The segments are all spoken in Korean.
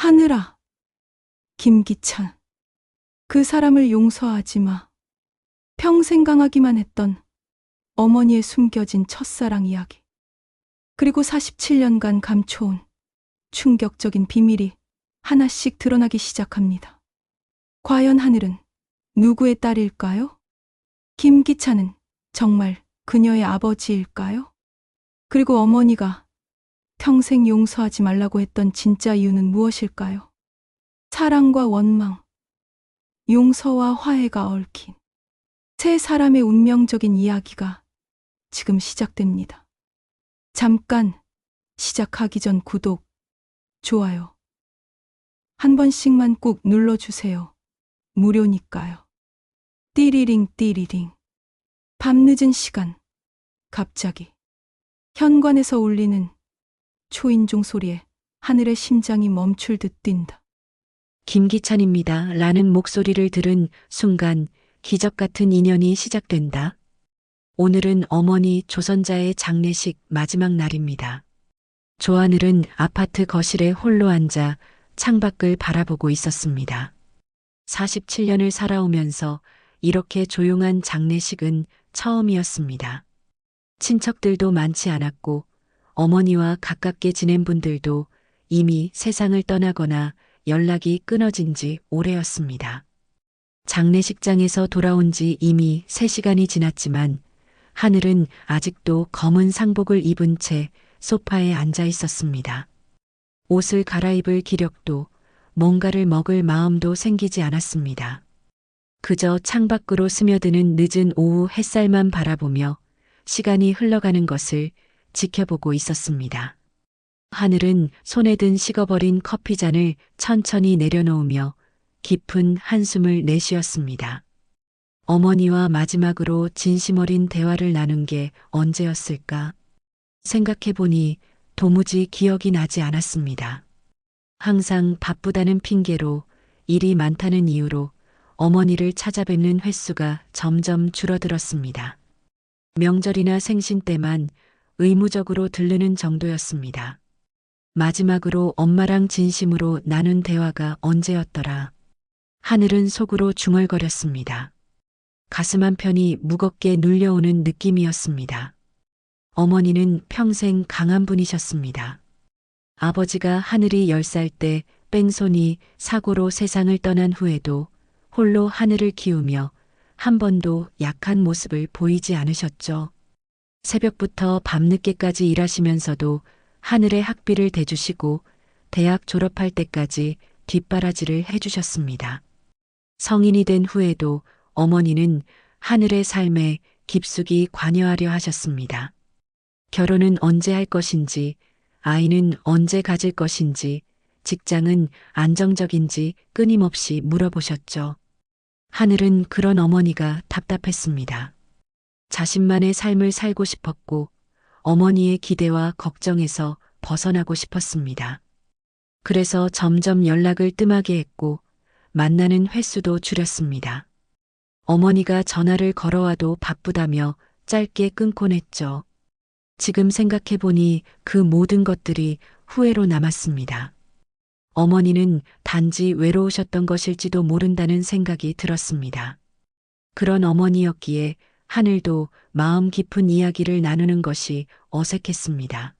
하늘아, 김기찬. 그 사람을 용서하지 마. 평생 강하기만 했던 어머니의 숨겨진 첫사랑 이야기. 그리고 47년간 감춰온 충격적인 비밀이 하나씩 드러나기 시작합니다. 과연 하늘은 누구의 딸일까요? 김기찬은 정말 그녀의 아버지일까요? 그리고 어머니가 평생 용서하지 말라고 했던 진짜 이유는 무엇일까요? 사랑과 원망, 용서와 화해가 얽힌 세 사람의 운명적인 이야기가 지금 시작됩니다. 잠깐 시작하기 전 구독, 좋아요 한 번씩만 꾹 눌러주세요. 무료니까요. 띠리링 띠리링. 밤늦은 시간, 갑자기 현관에서 울리는 초인종 소리에 하늘의 심장이 멈출 듯 뛴다. 김기찬입니다. 라는 목소리를 들은 순간 기적 같은 인연이 시작된다. 오늘은 어머니 조선자의 장례식 마지막 날입니다. 조하늘은 아파트 거실에 홀로 앉아 창밖을 바라보고 있었습니다. 47년을 살아오면서 이렇게 조용한 장례식은 처음이었습니다. 친척들도 많지 않았고 어머니와 가깝게 지낸 분들도 이미 세상을 떠나거나 연락이 끊어진 지 오래였습니다. 장례식장에서 돌아온 지 이미 3시간이 지났지만 하늘은 아직도 검은 상복을 입은 채 소파에 앉아 있었습니다. 옷을 갈아입을 기력도 뭔가를 먹을 마음도 생기지 않았습니다. 그저 창밖으로 스며드는 늦은 오후 햇살만 바라보며 시간이 흘러가는 것을 지켜보고 있었습니다. 하늘은 손에 든 식어버린 커피잔을 천천히 내려놓으며 깊은 한숨을 내쉬었습니다. 어머니와 마지막으로 진심 어린 대화를 나눈 게 언제였을까? 생각해보니 도무지 기억이 나지 않았습니다. 항상 바쁘다는 핑계로, 일이 많다는 이유로 어머니를 찾아뵙는 횟수가 점점 줄어들었습니다. 명절이나 생신 때만 의무적으로 들르는 정도였습니다. 마지막으로 엄마랑 진심으로 나눈 대화가 언제였더라. 하늘은 속으로 중얼거렸습니다. 가슴 한편이 무겁게 눌려오는 느낌이었습니다. 어머니는 평생 강한 분이셨습니다. 아버지가 하늘이 10살 때 뺑소니 사고로 세상을 떠난 후에도 홀로 하늘을 키우며 한 번도 약한 모습을 보이지 않으셨죠. 새벽부터 밤늦게까지 일하시면서도 하늘의 학비를 대주시고 대학 졸업할 때까지 뒷바라지를 해주셨습니다. 성인이 된 후에도 어머니는 하늘의 삶에 깊숙이 관여하려 하셨습니다. 결혼은 언제 할 것인지, 아이는 언제 가질 것인지, 직장은 안정적인지 끊임없이 물어보셨죠. 하늘은 그런 어머니가 답답했습니다. 자신만의 삶을 살고 싶었고 어머니의 기대와 걱정에서 벗어나고 싶었습니다. 그래서 점점 연락을 뜸하게 했고 만나는 횟수도 줄였습니다. 어머니가 전화를 걸어와도 바쁘다며 짧게 끊곤 했죠. 지금 생각해보니 그 모든 것들이 후회로 남았습니다. 어머니는 단지 외로우셨던 것일지도 모른다는 생각이 들었습니다. 그런 어머니였기에 하늘도 마음 깊은 이야기를 나누는 것이 어색했습니다.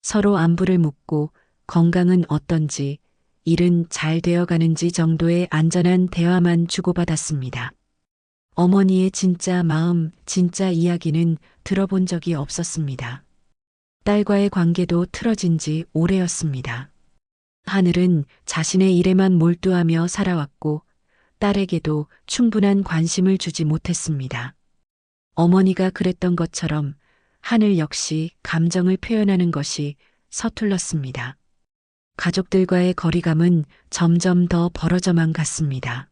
서로 안부를 묻고 건강은 어떤지, 일은 잘 되어가는지 정도의 안전한 대화만 주고받았습니다. 어머니의 진짜 마음, 진짜 이야기는 들어본 적이 없었습니다. 딸과의 관계도 틀어진 지 오래였습니다. 하늘은 자신의 일에만 몰두하며 살아왔고 딸에게도 충분한 관심을 주지 못했습니다. 어머니가 그랬던 것처럼 하늘 역시 감정을 표현하는 것이 서툴렀습니다. 가족들과의 거리감은 점점 더 벌어져만 갔습니다.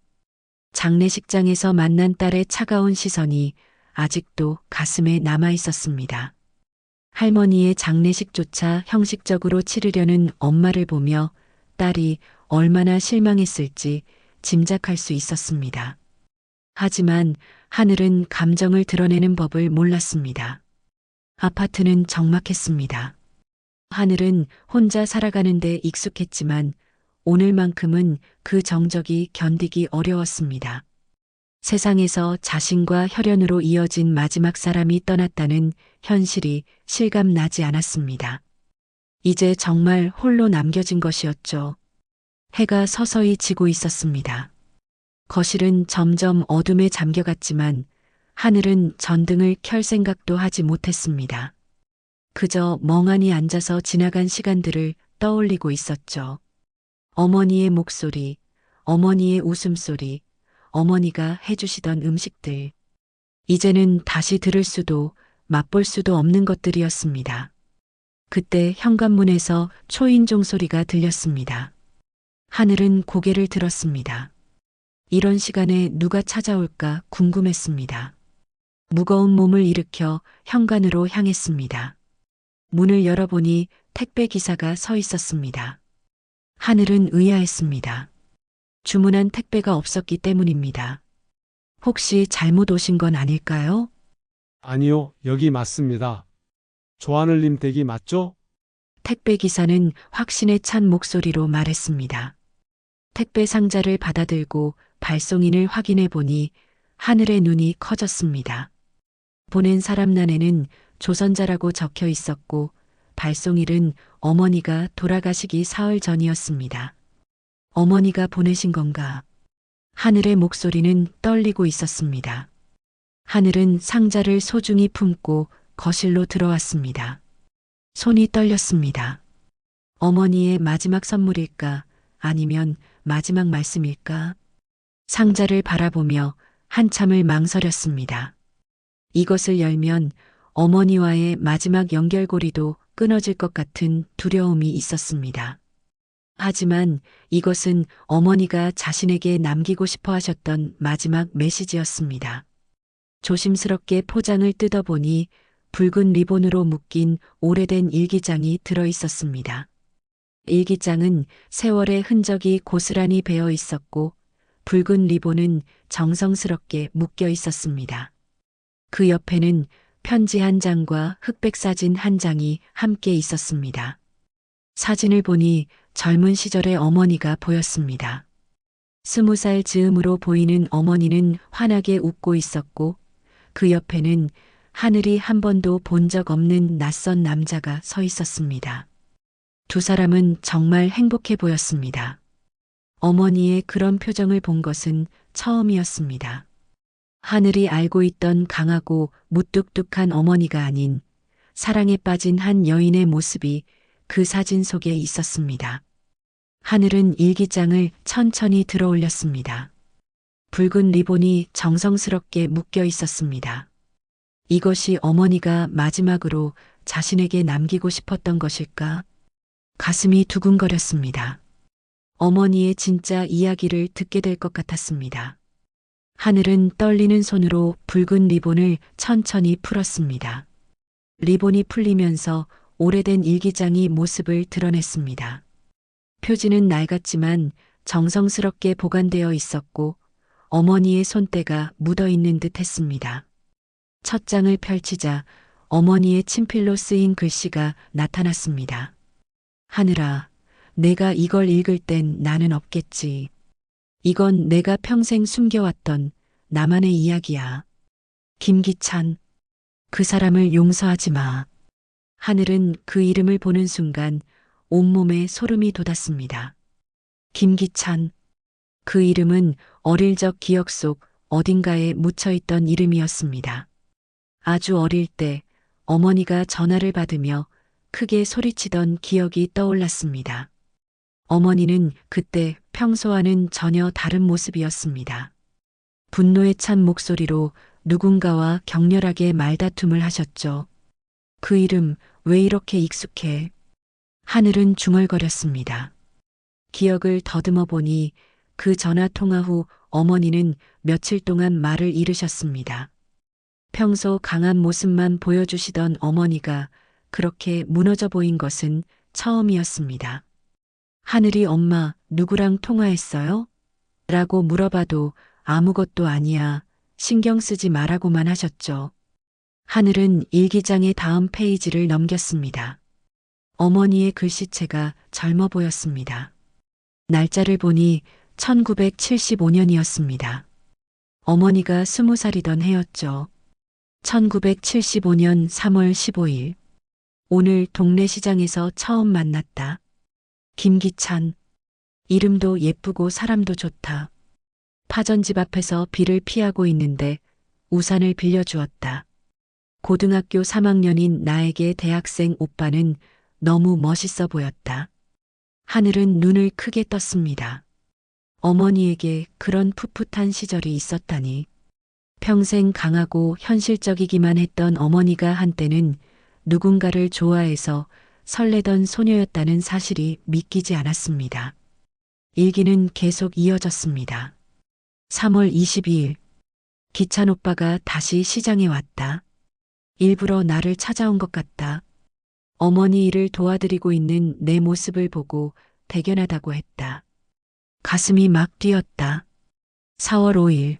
장례식장에서 만난 딸의 차가운 시선이 아직도 가슴에 남아 있었습니다. 할머니의 장례식조차 형식적으로 치르려는 엄마를 보며 딸이 얼마나 실망했을지 짐작할 수 있었습니다. 하지만 하늘은 감정을 드러내는 법을 몰랐습니다. 아파트는 적막했습니다. 하늘은 혼자 살아가는 데 익숙했지만 오늘만큼은 그 정적이 견디기 어려웠습니다. 세상에서 자신과 혈연으로 이어진 마지막 사람이 떠났다는 현실이 실감나지 않았습니다. 이제 정말 홀로 남겨진 것이었죠. 해가 서서히 지고 있었습니다. 거실은 점점 어둠에 잠겨갔지만 하늘은 전등을 켤 생각도 하지 못했습니다. 그저 멍하니 앉아서 지나간 시간들을 떠올리고 있었죠. 어머니의 목소리, 어머니의 웃음소리, 어머니가 해주시던 음식들. 이제는 다시 들을 수도 맛볼 수도 없는 것들이었습니다. 그때 현관문에서 초인종 소리가 들렸습니다. 하늘은 고개를 들었습니다. 이런 시간에 누가 찾아올까 궁금했습니다. 무거운 몸을 일으켜 현관으로 향했습니다. 문을 열어보니 택배 기사가 서 있었습니다. 하늘은 의아했습니다. 주문한 택배가 없었기 때문입니다. 혹시 잘못 오신 건 아닐까요? 아니요, 여기 맞습니다. 조하늘님 댁이 맞죠? 택배 기사는 확신에 찬 목소리로 말했습니다. 택배 상자를 받아들고 발송인을 확인해 보니 하늘의 눈이 커졌습니다. 보낸 사람란에는 조선자라고 적혀 있었고 발송일은 어머니가 돌아가시기 사흘 전이었습니다. 어머니가 보내신 건가? 하늘의 목소리는 떨리고 있었습니다. 하늘은 상자를 소중히 품고 거실로 들어왔습니다. 손이 떨렸습니다. 어머니의 마지막 선물일까? 아니면 마지막 말씀일까? 상자를 바라보며 한참을 망설였습니다. 이것을 열면 어머니와의 마지막 연결고리도 끊어질 것 같은 두려움이 있었습니다. 하지만 이것은 어머니가 자신에게 남기고 싶어 하셨던 마지막 메시지였습니다. 조심스럽게 포장을 뜯어보니 붉은 리본으로 묶인 오래된 일기장이 들어 있었습니다. 일기장은 세월의 흔적이 고스란히 배어 있었고 붉은 리본은 정성스럽게 묶여 있었습니다. 그 옆에는 편지 한 장과 흑백 사진 한 장이 함께 있었습니다. 사진을 보니 젊은 시절의 어머니가 보였습니다. 20살 즈음으로 보이는 어머니는 환하게 웃고 있었고 그 옆에는 하늘이 한 번도 본 적 없는 낯선 남자가 서 있었습니다. 두 사람은 정말 행복해 보였습니다. 어머니의 그런 표정을 본 것은 처음이었습니다. 하늘이 알고 있던 강하고 무뚝뚝한 어머니가 아닌 사랑에 빠진 한 여인의 모습이 그 사진 속에 있었습니다. 하늘은 일기장을 천천히 들어 올렸습니다. 붉은 리본이 정성스럽게 묶여 있었습니다. 이것이 어머니가 마지막으로 자신에게 남기고 싶었던 것일까? 가슴이 두근거렸습니다. 어머니의 진짜 이야기를 듣게 될 것 같았습니다. 하늘은 떨리는 손으로 붉은 리본을 천천히 풀었습니다. 리본이 풀리면서 오래된 일기장이 모습을 드러냈습니다. 표지는 낡았지만 정성스럽게 보관되어 있었고 어머니의 손때가 묻어 있는 듯 했습니다. 첫 장을 펼치자 어머니의 친필로 쓰인 글씨가 나타났습니다. 하늘아, 내가 이걸 읽을 땐 나는 없겠지. 이건 내가 평생 숨겨왔던 나만의 이야기야. 김기찬, 그 사람을 용서하지 마. 하늘은 그 이름을 보는 순간 온몸에 소름이 돋았습니다. 김기찬, 그 이름은 어릴 적 기억 속 어딘가에 묻혀있던 이름이었습니다. 아주 어릴 때 어머니가 전화를 받으며 크게 소리치던 기억이 떠올랐습니다. 어머니는 그때 평소와는 전혀 다른 모습이었습니다. 분노에 찬 목소리로 누군가와 격렬하게 말다툼을 하셨죠. 그 이름 왜 이렇게 익숙해? 하늘은 중얼거렸습니다. 기억을 더듬어 보니 그 전화 통화 후 어머니는 며칠 동안 말을 잃으셨습니다. 평소 강한 모습만 보여주시던 어머니가 그렇게 무너져 보인 것은 처음이었습니다. 하늘이 엄마, 누구랑 통화했어요? 라고 물어봐도 아무것도 아니야. 신경 쓰지 말라고만 하셨죠. 하늘은 일기장의 다음 페이지를 넘겼습니다. 어머니의 글씨체가 젊어 보였습니다. 날짜를 보니 1975년이었습니다. 어머니가 20살이던 해였죠. 1975년 3월 15일. 오늘 동네 시장에서 처음 만났다. 김기찬. 이름도 예쁘고 사람도 좋다. 파전집 앞에서 비를 피하고 있는데 우산을 빌려주었다. 고등학교 3학년인 나에게 대학생 오빠는 너무 멋있어 보였다. 하늘은 눈을 크게 떴습니다. 어머니에게 그런 풋풋한 시절이 있었다니. 평생 강하고 현실적이기만 했던 어머니가 한때는 누군가를 좋아해서 설레던 소녀였다는 사실이 믿기지 않았습니다. 일기는 계속 이어졌습니다. 3월 22일. 기찬 오빠가 다시 시장에 왔다. 일부러 나를 찾아온 것 같다. 어머니 일을 도와드리고 있는 내 모습을 보고 대견하다고 했다. 가슴이 막 뛰었다. 4월 5일.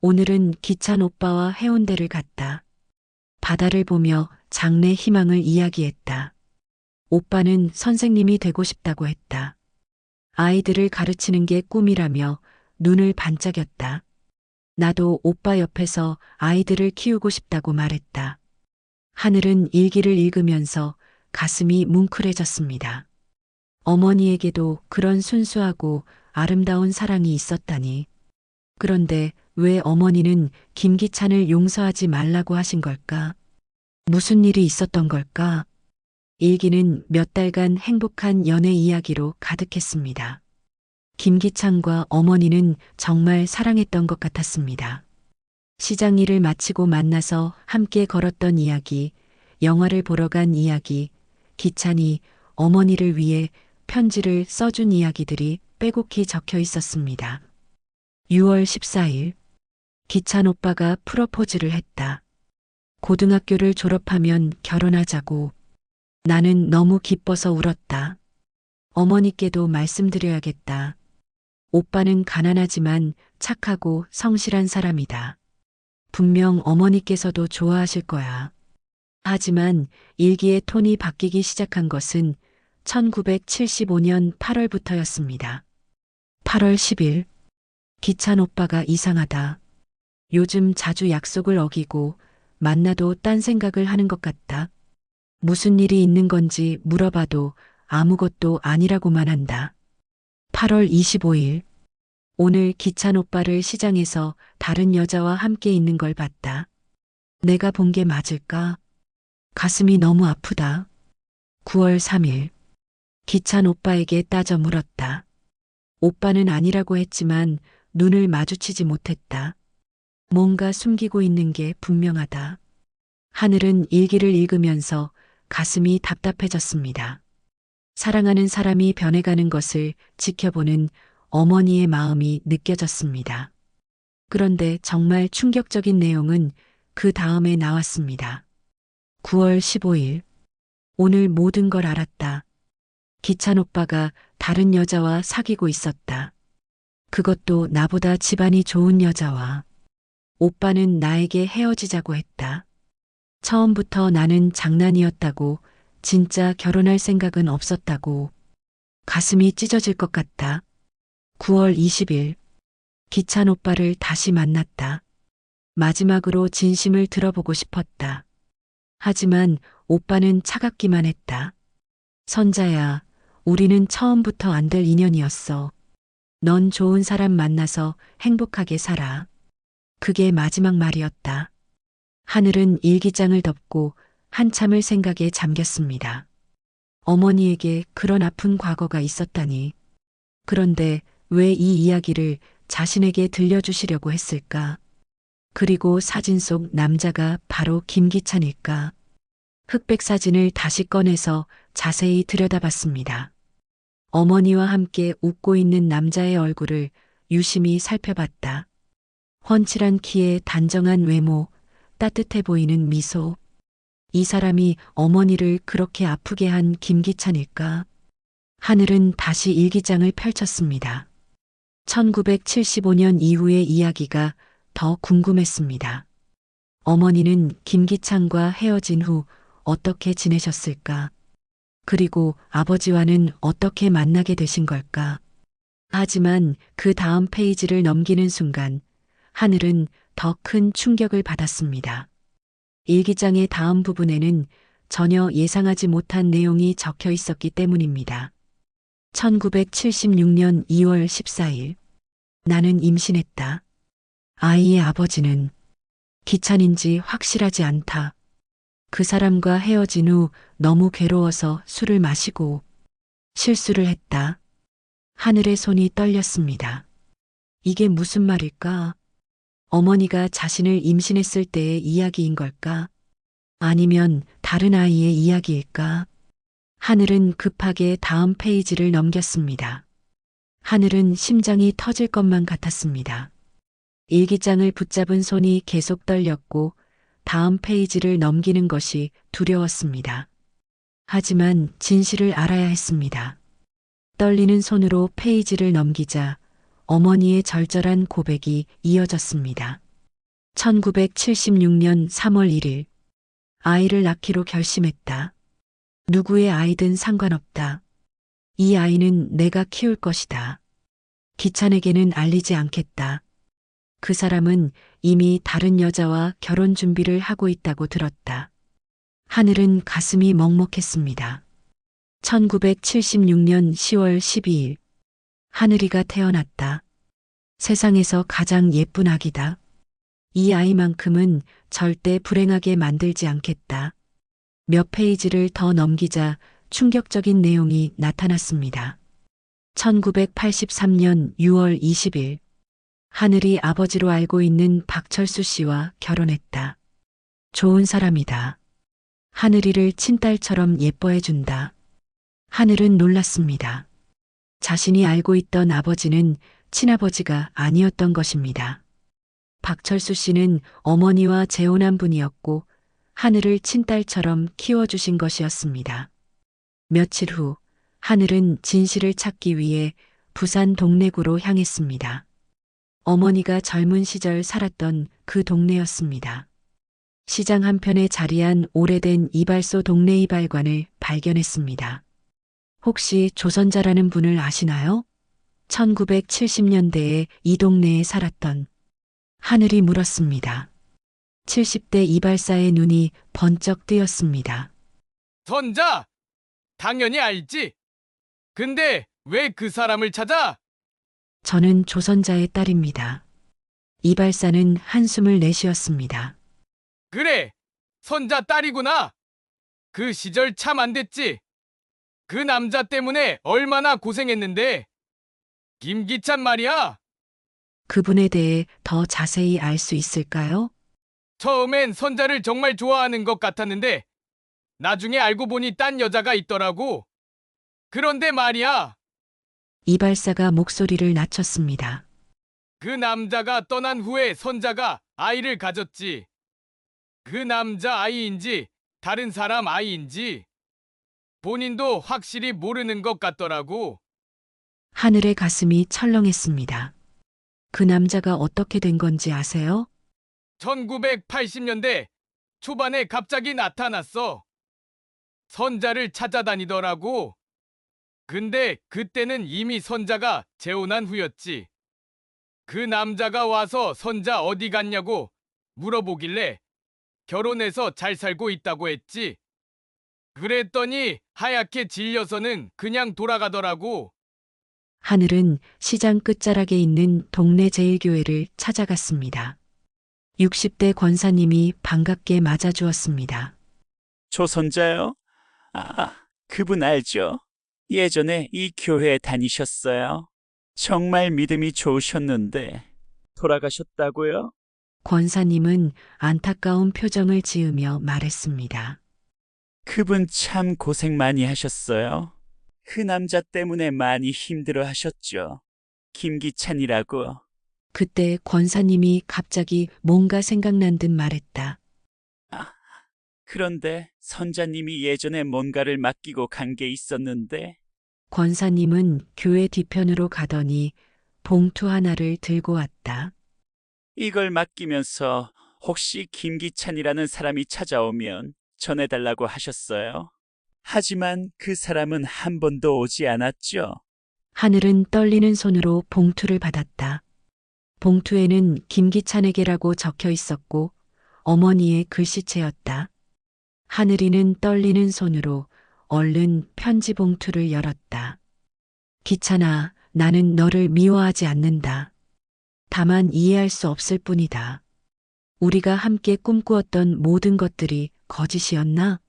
오늘은 기찬 오빠와 해운대를 갔다. 바다를 보며 장래 희망을 이야기했다. 오빠는 선생님이 되고 싶다고 했다. 아이들을 가르치는 게 꿈이라며 눈을 반짝였다. 나도 오빠 옆에서 아이들을 키우고 싶다고 말했다. 하늘은 일기를 읽으면서 가슴이 뭉클해졌습니다. 어머니에게도 그런 순수하고 아름다운 사랑이 있었다니. 그런데 왜 어머니는 김기찬을 용서하지 말라고 하신 걸까? 무슨 일이 있었던 걸까? 일기는 몇 달간 행복한 연애 이야기로 가득했습니다. 김기찬과 어머니는 정말 사랑했던 것 같았습니다. 시장 일을 마치고 만나서 함께 걸었던 이야기, 영화를 보러 간 이야기, 기찬이 어머니를 위해 편지를 써준 이야기들이 빼곡히 적혀 있었습니다. 6월 14일. 기찬 오빠가 프러포즈를 했다. 고등학교를 졸업하면 결혼하자고. 나는 너무 기뻐서 울었다. 어머니께도 말씀드려야겠다. 오빠는 가난하지만 착하고 성실한 사람이다. 분명 어머니께서도 좋아하실 거야. 하지만 일기의 톤이 바뀌기 시작한 것은 1975년 8월부터였습니다. 8월 10일. 기찬 오빠가 이상하다. 요즘 자주 약속을 어기고 만나도 딴 생각을 하는 것 같다. 무슨 일이 있는 건지 물어봐도 아무것도 아니라고만 한다. 8월 25일. 오늘 기찬 오빠를 시장에서 다른 여자와 함께 있는 걸 봤다. 내가 본 게 맞을까? 가슴이 너무 아프다. 9월 3일. 기찬 오빠에게 따져 물었다. 오빠는 아니라고 했지만 눈을 마주치지 못했다. 뭔가 숨기고 있는 게 분명하다. 하늘은 일기를 읽으면서 가슴이 답답해졌습니다. 사랑하는 사람이 변해가는 것을 지켜보는 어머니의 마음이 느껴졌습니다. 그런데 정말 충격적인 내용은 그 다음에 나왔습니다. 9월 15일. 오늘 모든 걸 알았다. 기찬 오빠가 다른 여자와 사귀고 있었다. 그것도 나보다 집안이 좋은 여자와. 오빠는 나에게 헤어지자고 했다. 처음부터 나는 장난이었다고, 진짜 결혼할 생각은 없었다고. 가슴이 찢어질 것 같다. 9월 20일. 기찬 오빠를 다시 만났다. 마지막으로 진심을 들어보고 싶었다. 하지만 오빠는 차갑기만 했다. 선자야, 우리는 처음부터 안 될 인연이었어. 넌 좋은 사람 만나서 행복하게 살아. 그게 마지막 말이었다. 하늘은 일기장을 덮고 한참을 생각에 잠겼습니다. 어머니에게 그런 아픈 과거가 있었다니. 그런데 왜 이 이야기를 자신에게 들려주시려고 했을까? 그리고 사진 속 남자가 바로 김기찬일까? 흑백 사진을 다시 꺼내서 자세히 들여다봤습니다. 어머니와 함께 웃고 있는 남자의 얼굴을 유심히 살펴봤다. 훤칠한 키에 단정한 외모, 따뜻해 보이는 미소. 이 사람이 어머니를 그렇게 아프게 한 김기찬일까? 하늘은 다시 일기장을 펼쳤습니다. 1975년 이후의 이야기가 더 궁금했습니다. 어머니는 김기찬과 헤어진 후 어떻게 지내셨을까? 그리고 아버지와는 어떻게 만나게 되신 걸까? 하지만 그 다음 페이지를 넘기는 순간 하늘은 더 큰 충격을 받았습니다. 일기장의 다음 부분에는 전혀 예상하지 못한 내용이 적혀 있었기 때문입니다. 1976년 2월 14일. 나는 임신했다. 아이의 아버지는 기찬인지 확실하지 않다. 그 사람과 헤어진 후 너무 괴로워서 술을 마시고 실수를 했다. 하늘의 손이 떨렸습니다. 이게 무슨 말일까? 어머니가 자신을 임신했을 때의 이야기인 걸까? 아니면 다른 아이의 이야기일까? 하늘은 급하게 다음 페이지를 넘겼습니다. 하늘은 심장이 터질 것만 같았습니다. 일기장을 붙잡은 손이 계속 떨렸고 다음 페이지를 넘기는 것이 두려웠습니다. 하지만 진실을 알아야 했습니다. 떨리는 손으로 페이지를 넘기자 어머니의 절절한 고백이 이어졌습니다. 1976년 3월 1일. 아이를 낳기로 결심했다. 누구의 아이든 상관없다. 이 아이는 내가 키울 것이다. 기찬에게는 알리지 않겠다. 그 사람은 이미 다른 여자와 결혼 준비를 하고 있다고 들었다. 하늘은 가슴이 먹먹했습니다. 1976년 10월 12일. 하늘이가 태어났다. 세상에서 가장 예쁜 아기다. 이 아이만큼은 절대 불행하게 만들지 않겠다. 몇 페이지를 더 넘기자 충격적인 내용이 나타났습니다. 1983년 6월 20일. 하늘이 아버지로 알고 있는 박철수 씨와 결혼했다. 좋은 사람이다. 하늘이를 친딸처럼 예뻐해준다. 하늘은 놀랐습니다. 자신이 알고 있던 아버지는 친아버지가 아니었던 것입니다. 박철수 씨는 어머니와 재혼한 분이었고 하늘을 친딸처럼 키워주신 것이었습니다. 며칠 후 하늘은 진실을 찾기 위해 부산 동래구로 향했습니다. 어머니가 젊은 시절 살았던 그 동네였습니다. 시장 한편에 자리한 오래된 이발소 동네 이발관을 발견했습니다. 혹시 조선자라는 분을 아시나요? 1970년대에 이 동네에 살았던 하늘이 물었습니다. 70대 이발사의 눈이 번쩍 뜨였습니다. 선자! 당연히 알지. 근데 왜 그 사람을 찾아? 저는 조선자의 딸입니다. 이발사는 한숨을 내쉬었습니다. 그래, 선자 딸이구나. 그 시절 참 안 됐지. 그 남자 때문에 얼마나 고생했는데. 김기찬 말이야. 그분에 대해 더 자세히 알 수 있을까요? 처음엔 선자를 정말 좋아하는 것 같았는데 나중에 알고 보니 딴 여자가 있더라고. 그런데 말이야. 이발사가 목소리를 낮췄습니다. 그 남자가 떠난 후에 선자가 아이를 가졌지. 그 남자 아이인지 다른 사람 아이인지 본인도 확실히 모르는 것 같더라고. 하늘의 가슴이 철렁했습니다. 그 남자가 어떻게 된 건지 아세요? 1980년대 초반에 갑자기 나타났어. 선자를 찾아다니더라고. 근데 그때는 이미 선자가 재혼한 후였지. 그 남자가 와서 선자 어디 갔냐고 물어보길래 결혼해서 잘 살고 있다고 했지. 그랬더니 하얗게 질려서는 그냥 돌아가더라고. 하늘은 시장 끝자락에 있는 동네 제일교회를 찾아갔습니다. 60대 권사님이 반갑게 맞아주었습니다. 조선자요? 아, 그분 알죠? 예전에 이 교회에 다니셨어요. 정말 믿음이 좋으셨는데 돌아가셨다고요? 권사님은 안타까운 표정을 지으며 말했습니다. 그분 참 고생 많이 하셨어요. 그 남자 때문에 많이 힘들어 하셨죠. 김기찬이라고. 그때 권사님이 갑자기 뭔가 생각난 듯 말했다. 그런데 선자님이 예전에 뭔가를 맡기고 간 게 있었는데 권사님은 교회 뒤편으로 가더니 봉투 하나를 들고 왔다. 이걸 맡기면서 혹시 김기찬이라는 사람이 찾아오면 전해달라고 하셨어요. 하지만 그 사람은 한 번도 오지 않았죠. 하늘은 떨리는 손으로 봉투를 받았다. 봉투에는 김기찬에게라고 적혀 있었고 어머니의 글씨체였다. 하늘이는 떨리는 손으로 얼른 편지 봉투를 열었다. 기찬아, 나는 너를 미워하지 않는다. 다만 이해할 수 없을 뿐이다. 우리가 함께 꿈꾸었던 모든 것들이 거짓이었나?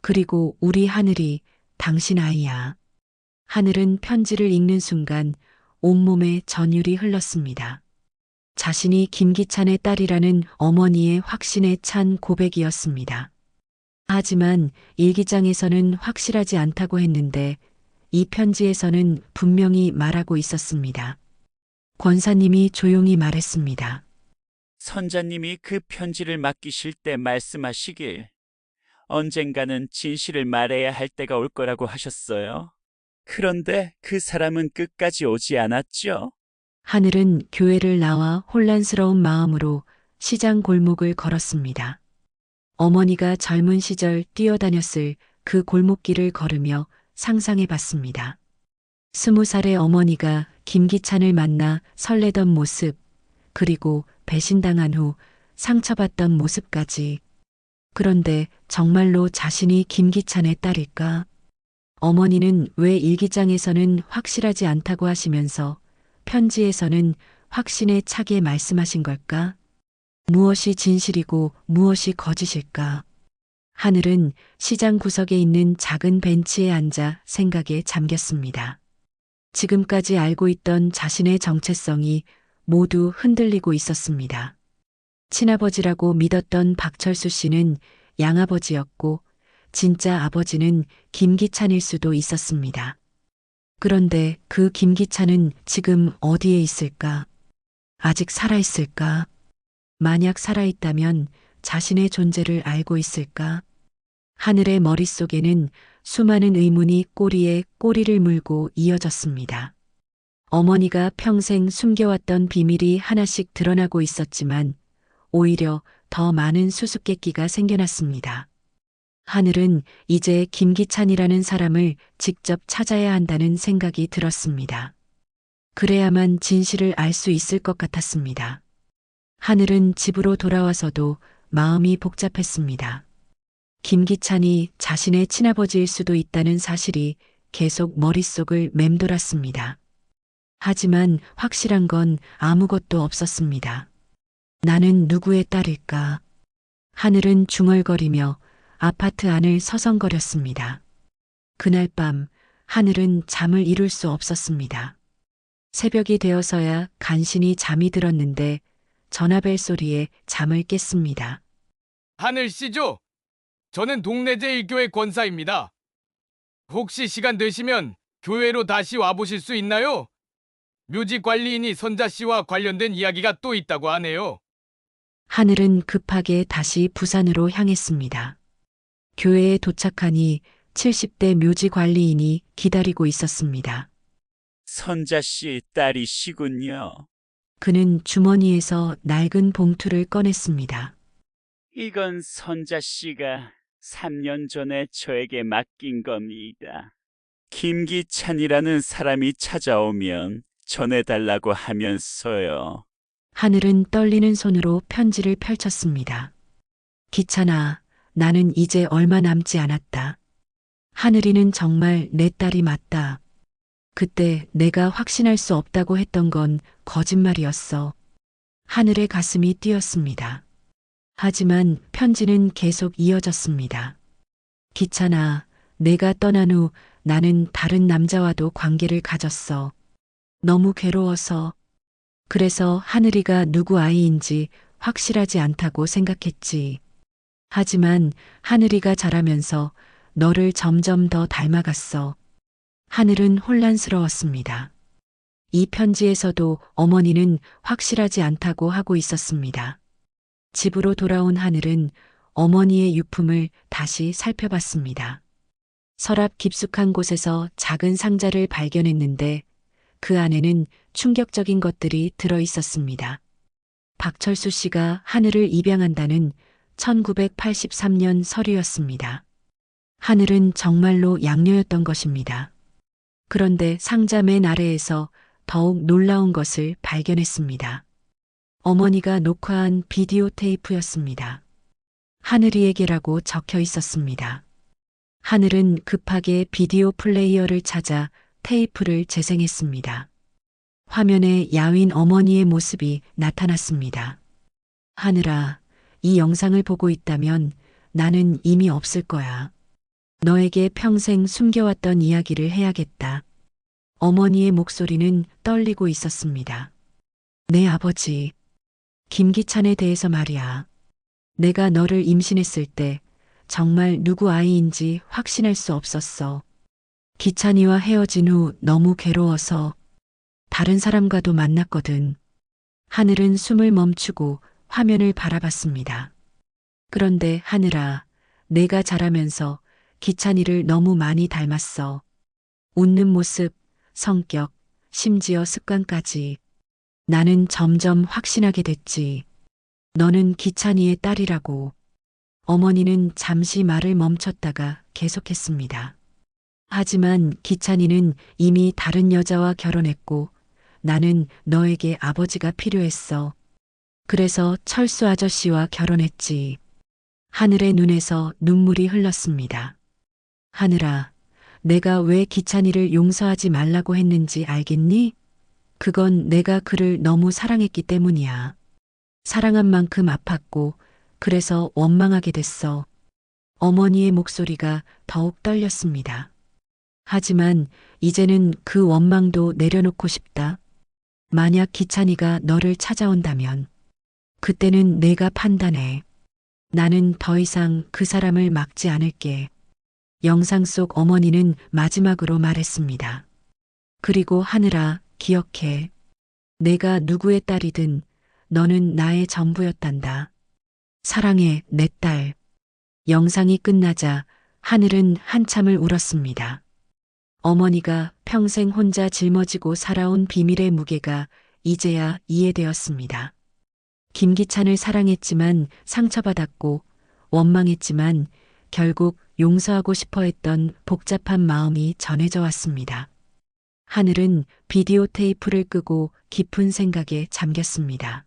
그리고 우리 하늘이 당신 아이야. 하늘은 편지를 읽는 순간 온몸에 전율이 흘렀습니다. 자신이 김기찬의 딸이라는 어머니의 확신에 찬 고백이었습니다. 하지만 일기장에서는 확실하지 않다고 했는데 이 편지에서는 분명히 말하고 있었습니다. 권사님이 조용히 말했습니다. 선자님이 그 편지를 맡기실 때 말씀하시길 언젠가는 진실을 말해야 할 때가 올 거라고 하셨어요. 그런데 그 사람은 끝까지 오지 않았죠. 하늘은 교회를 나와 혼란스러운 마음으로 시장 골목을 걸었습니다. 어머니가 젊은 시절 뛰어다녔을 그 골목길을 걸으며 상상해 봤습니다. 20살의 어머니가 김기찬을 만나 설레던 모습, 그리고 배신당한 후 상처받던 모습까지. 그런데 정말로 자신이 김기찬의 딸일까? 어머니는 왜 일기장에서는 확실하지 않다고 하시면서 편지에서는 확신에 차게 말씀하신 걸까? 무엇이 진실이고 무엇이 거짓일까? 하늘은 시장 구석에 있는 작은 벤치에 앉아 생각에 잠겼습니다. 지금까지 알고 있던 자신의 정체성이 모두 흔들리고 있었습니다. 친아버지라고 믿었던 박철수 씨는 양아버지였고 진짜 아버지는 김기찬일 수도 있었습니다. 그런데 그 김기찬은 지금 어디에 있을까? 아직 살아있을까? 만약 살아있다면 자신의 존재를 알고 있을까? 하늘의 머릿속에는 수많은 의문이 꼬리에 꼬리를 물고 이어졌습니다. 어머니가 평생 숨겨왔던 비밀이 하나씩 드러나고 있었지만 오히려 더 많은 수수께끼가 생겨났습니다. 하늘은 이제 김기찬이라는 사람을 직접 찾아야 한다는 생각이 들었습니다. 그래야만 진실을 알 수 있을 것 같았습니다. 하늘은 집으로 돌아와서도 마음이 복잡했습니다. 김기찬이 자신의 친아버지일 수도 있다는 사실이 계속 머릿속을 맴돌았습니다. 하지만 확실한 건 아무것도 없었습니다. 나는 누구의 딸일까? 하늘은 중얼거리며 아파트 안을 서성거렸습니다. 그날 밤 하늘은 잠을 이룰 수 없었습니다. 새벽이 되어서야 간신히 잠이 들었는데 전화벨 소리에 잠을 깼습니다. 하늘 씨죠? 저는 동네 제1교회 권사입니다. 혹시 시간 되시면 교회로 다시 와보실 수 있나요? 묘지 관리인이 선자 씨와 관련된 이야기가 또 있다고 하네요. 하늘은 급하게 다시 부산으로 향했습니다. 교회에 도착하니 70대 묘지 관리인이 기다리고 있었습니다. 선자 씨 딸이시군요. 그는 주머니에서 낡은 봉투를 꺼냈습니다. 이건 선자 씨가 3년 전에 저에게 맡긴 겁니다. 김기찬이라는 사람이 찾아오면 전해달라고 하면서요. 하늘은 떨리는 손으로 편지를 펼쳤습니다. 기찬아, 나는 이제 얼마 남지 않았다. 하늘이는 정말 내 딸이 맞다. 그때 내가 확신할 수 없다고 했던 건 거짓말이었어. 하늘의 가슴이 뛰었습니다. 하지만 편지는 계속 이어졌습니다. 기찬아, 내가 떠난 후 나는 다른 남자와도 관계를 가졌어. 너무 괴로워서. 그래서 하늘이가 누구 아이인지 확실하지 않다고 생각했지. 하지만 하늘이가 자라면서 너를 점점 더 닮아갔어. 하늘은 혼란스러웠습니다. 이 편지에서도 어머니는 확실하지 않다고 하고 있었습니다. 집으로 돌아온 하늘은 어머니의 유품을 다시 살펴봤습니다. 서랍 깊숙한 곳에서 작은 상자를 발견했는데 그 안에는 충격적인 것들이 들어 있었습니다. 박철수 씨가 하늘을 입양한다는 1983년 서류였습니다. 하늘은 정말로 양녀였던 것입니다. 그런데 상자 맨 아래에서 더욱 놀라운 것을 발견했습니다. 어머니가 녹화한 비디오 테이프였습니다. 하늘이에게라고 적혀 있었습니다. 하늘은 급하게 비디오 플레이어를 찾아 테이프를 재생했습니다. 화면에 야윈 어머니의 모습이 나타났습니다. 하늘아, 이 영상을 보고 있다면 나는 이미 없을 거야. 너에게 평생 숨겨왔던 이야기를 해야겠다. 어머니의 목소리는 떨리고 있었습니다. 내 아버지, 김기찬에 대해서 말이야. 내가 너를 임신했을 때 정말 누구 아이인지 확신할 수 없었어. 기찬이와 헤어진 후 너무 괴로워서 다른 사람과도 만났거든. 하늘은 숨을 멈추고 화면을 바라봤습니다. 그런데 하늘아, 내가 자라면서 기찬이를 너무 많이 닮았어. 웃는 모습, 성격, 심지어 습관까지. 나는 점점 확신하게 됐지. 너는 기찬이의 딸이라고. 어머니는 잠시 말을 멈췄다가 계속했습니다. 하지만 기찬이는 이미 다른 여자와 결혼했고 나는 너에게 아버지가 필요했어. 그래서 철수 아저씨와 결혼했지. 하늘의 눈에서 눈물이 흘렀습니다. 하늘아, 내가 왜 기찬이를 용서하지 말라고 했는지 알겠니? 그건 내가 그를 너무 사랑했기 때문이야. 사랑한 만큼 아팠고 그래서 원망하게 됐어. 어머니의 목소리가 더욱 떨렸습니다. 하지만 이제는 그 원망도 내려놓고 싶다. 만약 기찬이가 너를 찾아온다면 그때는 내가 판단해. 나는 더 이상 그 사람을 막지 않을게. 영상 속 어머니는 마지막으로 말했습니다. 그리고 하늘아, 기억해. 내가 누구의 딸이든 너는 나의 전부였단다. 사랑해, 내 딸. 영상이 끝나자 하늘은 한참을 울었습니다. 어머니가 평생 혼자 짊어지고 살아온 비밀의 무게가 이제야 이해되었습니다. 김기찬을 사랑했지만 상처받았고 원망했지만 결국 용서하고 싶어 했던 복잡한 마음이 전해져 왔습니다. 하늘은 비디오 테이프를 끄고 깊은 생각에 잠겼습니다.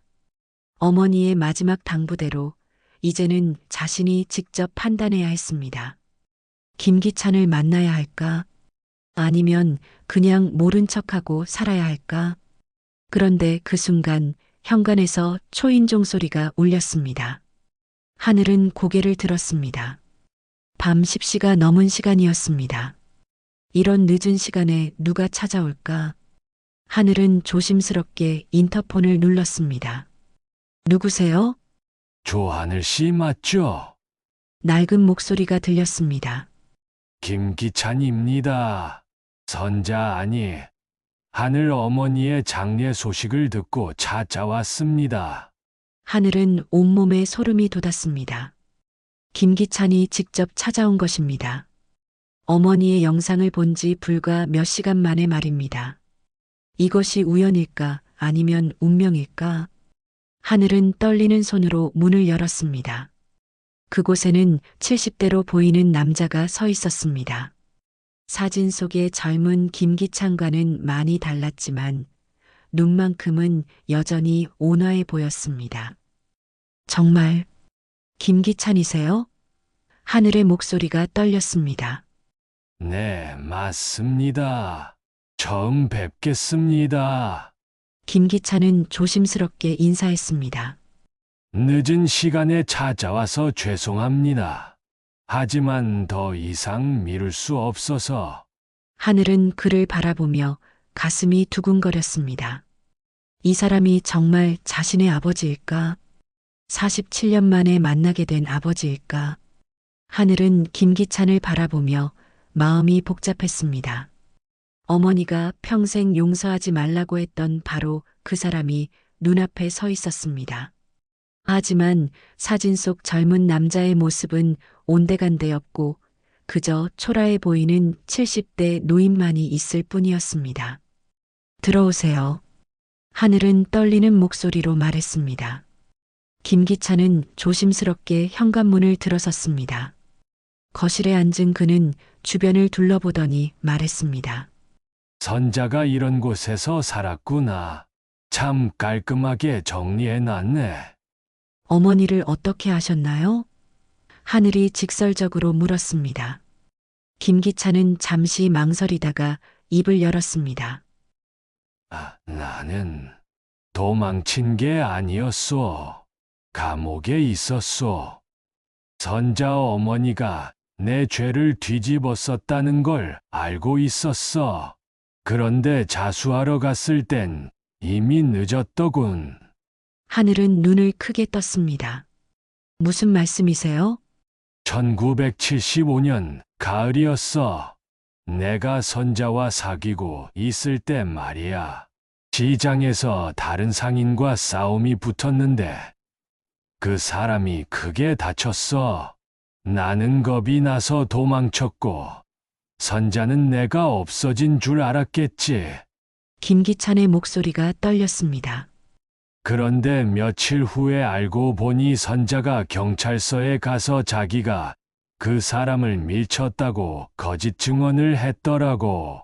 어머니의 마지막 당부대로 이제는 자신이 직접 판단해야 했습니다. 김기찬을 만나야 할까? 아니면 그냥 모른 척하고 살아야 할까? 그런데 그 순간 현관에서 초인종 소리가 울렸습니다. 하늘은 고개를 들었습니다. 밤 10시가 넘은 시간이었습니다. 이런 늦은 시간에 누가 찾아올까? 하늘은 조심스럽게 인터폰을 눌렀습니다. 누구세요? 조하늘 씨 맞죠? 낡은 목소리가 들렸습니다. 김기찬입니다. 선자 아니, 하늘 어머니의 장례 소식을 듣고 찾아왔습니다. 하늘은 온몸에 소름이 돋았습니다. 김기찬이 직접 찾아온 것입니다. 어머니의 영상을 본 지 불과 몇 시간 만에 말입니다. 이것이 우연일까 아니면 운명일까? 하늘은 떨리는 손으로 문을 열었습니다. 그곳에는 70대로 보이는 남자가 서 있었습니다. 사진 속의 젊은 김기찬과는 많이 달랐지만 눈만큼은 여전히 온화해 보였습니다. 정말 김기찬이세요? 하늘의 목소리가 떨렸습니다. 네, 맞습니다. 처음 뵙겠습니다. 김기찬은 조심스럽게 인사했습니다. 늦은 시간에 찾아와서 죄송합니다. 하지만 더 이상 미룰 수 없어서. 하늘은 그를 바라보며 가슴이 두근거렸습니다. 이 사람이 정말 자신의 아버지일까? 47년 만에 만나게 된 아버지일까? 하늘은 김기찬을 바라보며 마음이 복잡했습니다. 어머니가 평생 용서하지 말라고 했던 바로 그 사람이 눈앞에 서 있었습니다. 하지만 사진 속 젊은 남자의 모습은 온데간데였고 그저 초라해 보이는 70대 노인만이 있을 뿐이었습니다. 들어오세요. 하늘은 떨리는 목소리로 말했습니다. 김기찬은 조심스럽게 현관문을 들어섰습니다. 거실에 앉은 그는 주변을 둘러보더니 말했습니다. 선자가 이런 곳에서 살았구나. 참 깔끔하게 정리해놨네. 어머니를 어떻게 아셨나요? 하늘이 직설적으로 물었습니다. 김기찬은 잠시 망설이다가 입을 열었습니다. 나는 도망친 게 아니었소. 감옥에 있었소. 선자 어머니가 내 죄를 뒤집었었다는 걸 알고 있었어. 그런데 자수하러 갔을 땐 이미 늦었더군. 하늘은 눈을 크게 떴습니다. 무슨 말씀이세요? 1975년 가을이었어. 내가 선자와 사귀고 있을 때 말이야. 시장에서 다른 상인과 싸움이 붙었는데 그 사람이 크게 다쳤어. 나는 겁이 나서 도망쳤고 선자는 내가 없어진 줄 알았겠지. 김기찬의 목소리가 떨렸습니다. 그런데 며칠 후에 알고 보니 선자가 경찰서에 가서 자기가 그 사람을 밀쳤다고 거짓 증언을 했더라고.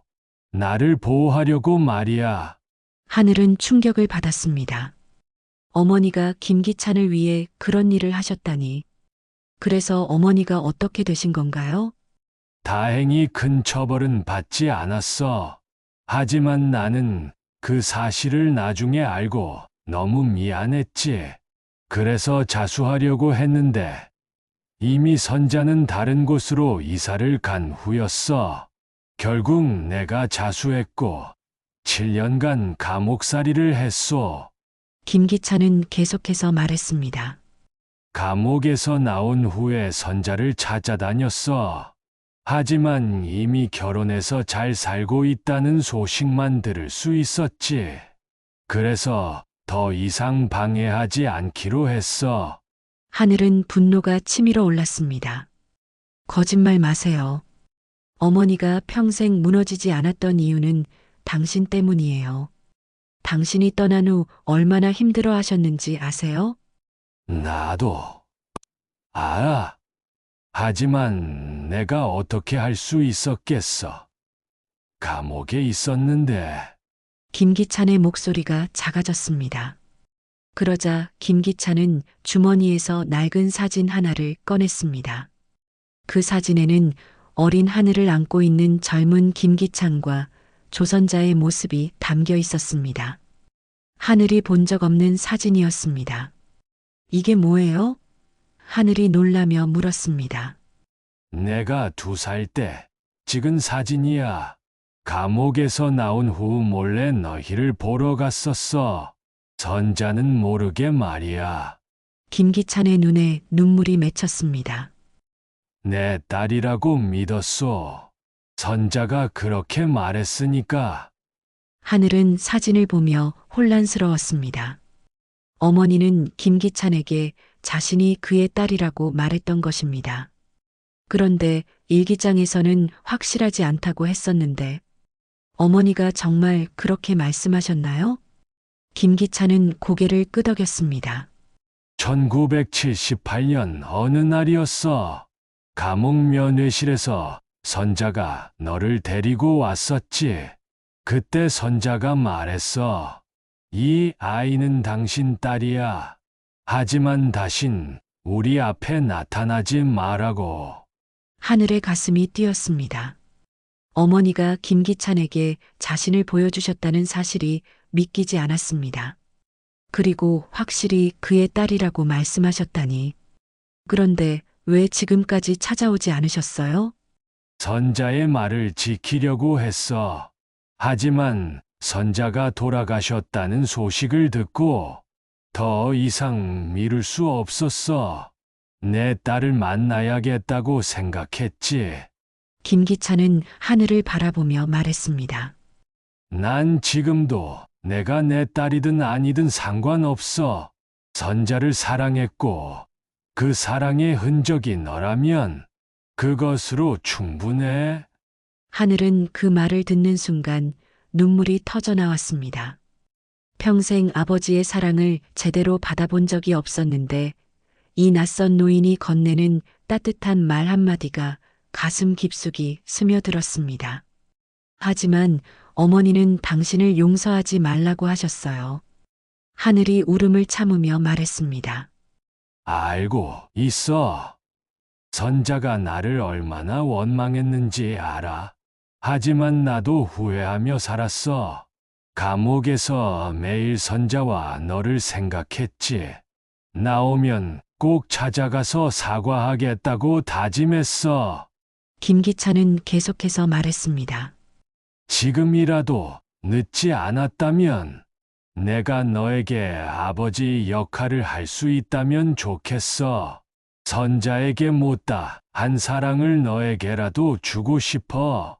나를 보호하려고 말이야. 하늘은 충격을 받았습니다. 어머니가 김기찬을 위해 그런 일을 하셨다니. 그래서 어머니가 어떻게 되신 건가요? 다행히 큰 처벌은 받지 않았어. 하지만 나는 그 사실을 나중에 알고 너무 미안했지. 그래서 자수하려고 했는데 이미 선자는 다른 곳으로 이사를 간 후였어. 결국 내가 자수했고 7년간 감옥살이를 했소. 김기찬은 계속해서 말했습니다. 감옥에서 나온 후에 선자를 찾아다녔어. 하지만 이미 결혼해서 잘 살고 있다는 소식만 들을 수 있었지. 그래서 더 이상 방해하지 않기로 했어. 하늘은 분노가 치밀어 올랐습니다. 거짓말 마세요. 어머니가 평생 무너지지 않았던 이유는 당신 때문이에요. 당신이 떠난 후 얼마나 힘들어 하셨는지 아세요? 나도 알아. 하지만 내가 어떻게 할 수 있었겠어. 감옥에 있었는데. 김기찬의 목소리가 작아졌습니다. 그러자 김기찬은 주머니에서 낡은 사진 하나를 꺼냈습니다. 그 사진에는 어린 하늘을 안고 있는 젊은 김기찬과 조선자의 모습이 담겨 있었습니다. 하늘이 본 적 없는 사진이었습니다. 이게 뭐예요? 하늘이 놀라며 물었습니다. 내가 2살 때 찍은 사진이야. 감옥에서 나온 후 몰래 너희를 보러 갔었어. 선자는 모르게 말이야. 김기찬의 눈에 눈물이 맺혔습니다. 내 딸이라고 믿었소. 선자가 그렇게 말했으니까. 하늘은 사진을 보며 혼란스러웠습니다. 어머니는 김기찬에게 자신이 그의 딸이라고 말했던 것입니다. 그런데 일기장에서는 확실하지 않다고 했었는데 어머니가 정말 그렇게 말씀하셨나요? 김기찬은 고개를 끄덕였습니다. 1978년 어느 날이었어. 감옥 면회실에서 선자가 너를 데리고 왔었지. 그때 선자가 말했어. 이 아이는 당신 딸이야. 하지만 다신 우리 앞에 나타나지 말라고. 하늘의 가슴이 뛰었습니다. 어머니가 김기찬에게 자신을 보여주셨다는 사실이 믿기지 않았습니다. 그리고 확실히 그의 딸이라고 말씀하셨다니. 그런데 왜 지금까지 찾아오지 않으셨어요? 선자의 말을 지키려고 했어. 하지만 선자가 돌아가셨다는 소식을 듣고 더 이상 미룰 수 없었어. 내 딸을 만나야겠다고 생각했지. 김기찬은 하늘을 바라보며 말했습니다. 난 지금도 내가 내 딸이든 아니든 상관없어. 선자를 사랑했고 그 사랑의 흔적이 너라면 그것으로 충분해. 하늘은 그 말을 듣는 순간 눈물이 터져 나왔습니다. 평생 아버지의 사랑을 제대로 받아본 적이 없었는데 이 낯선 노인이 건네는 따뜻한 말 한마디가 가슴 깊숙이 스며들었습니다. 하지만 어머니는 당신을 용서하지 말라고 하셨어요. 하늘이 울음을 참으며 말했습니다. 알고 있어. 선자가 나를 얼마나 원망했는지 알아. 하지만 나도 후회하며 살았어. 감옥에서 매일 선자와 너를 생각했지. 나오면 꼭 찾아가서 사과하겠다고 다짐했어. 김기찬은 계속해서 말했습니다. 지금이라도 늦지 않았다면 내가 너에게 아버지 역할을 할 수 있다면 좋겠어. 선자에게 못다 한 사랑을 너에게라도 주고 싶어.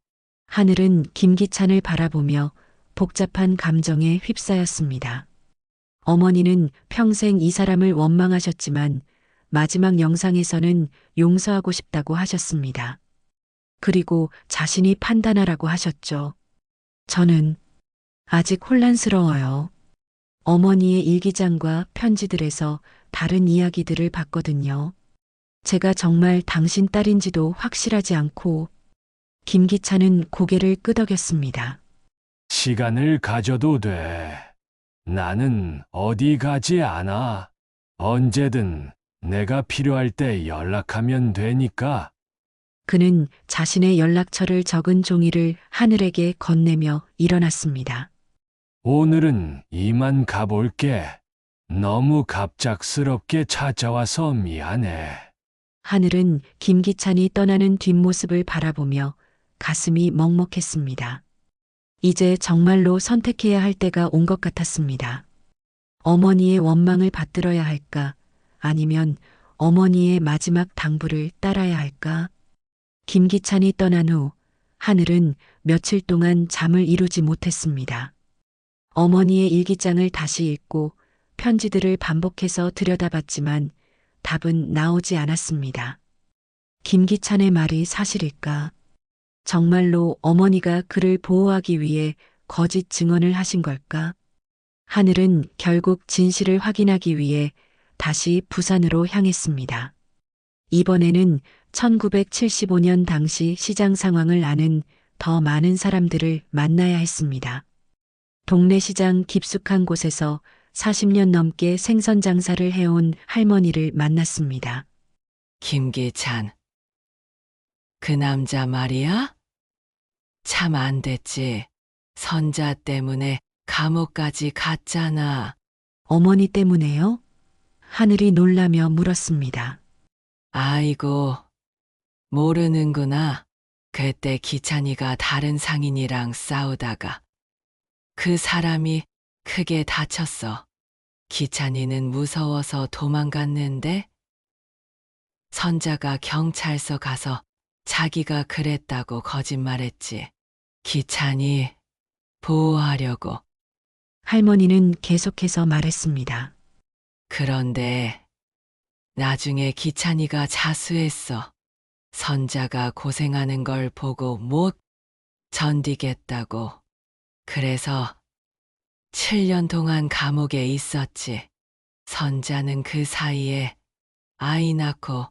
하늘은 김기찬을 바라보며 복잡한 감정에 휩싸였습니다. 어머니는 평생 이 사람을 원망하셨지만 마지막 영상에서는 용서하고 싶다고 하셨습니다. 그리고 자신이 판단하라고 하셨죠. 저는 아직 혼란스러워요. 어머니의 일기장과 편지들에서 다른 이야기들을 봤거든요. 제가 정말 당신 딸인지도 확실하지 않고 김기찬은 고개를 끄덕였습니다. 시간을 가져도 돼. 나는 어디 가지 않아. 언제든 내가 필요할 때 연락하면 되니까. 그는 자신의 연락처를 적은 종이를 하늘에게 건네며 일어났습니다. 오늘은 이만 가볼게. 너무 갑작스럽게 찾아와서 미안해. 하늘은 김기찬이 떠나는 뒷모습을 바라보며 가슴이 먹먹했습니다. 이제 정말로 선택해야 할 때가 온 것 같았습니다. 어머니의 원망을 받들어야 할까? 아니면 어머니의 마지막 당부를 따라야 할까? 김기찬이 떠난 후 하늘은 며칠 동안 잠을 이루지 못했습니다. 어머니의 일기장을 다시 읽고 편지들을 반복해서 들여다봤지만 답은 나오지 않았습니다. 김기찬의 말이 사실일까? 정말로 어머니가 그를 보호하기 위해 거짓 증언을 하신 걸까? 하늘은 결국 진실을 확인하기 위해 다시 부산으로 향했습니다. 이번에는 1975년 당시 시장 상황을 아는 더 많은 사람들을 만나야 했습니다. 동네 시장 깊숙한 곳에서 40년 넘게 생선 장사를 해온 할머니를 만났습니다. 김기찬, 그 남자 말이야? 참 안 됐지. 선자 때문에 감옥까지 갔잖아. 어머니 때문에요? 하늘이 놀라며 물었습니다. 아이고, 모르는구나. 그때 기찬이가 다른 상인이랑 싸우다가 그 사람이 크게 다쳤어. 기찬이는 무서워서 도망갔는데 선자가 경찰서 가서 자기가 그랬다고 거짓말했지. 기찬이 보호하려고. 할머니는 계속해서 말했습니다. 그런데 나중에 기찬이가 자수했어. 선자가 고생하는 걸 보고 못 견디겠다고. 그래서 7년 동안 감옥에 있었지. 선자는 그 사이에 아이 낳고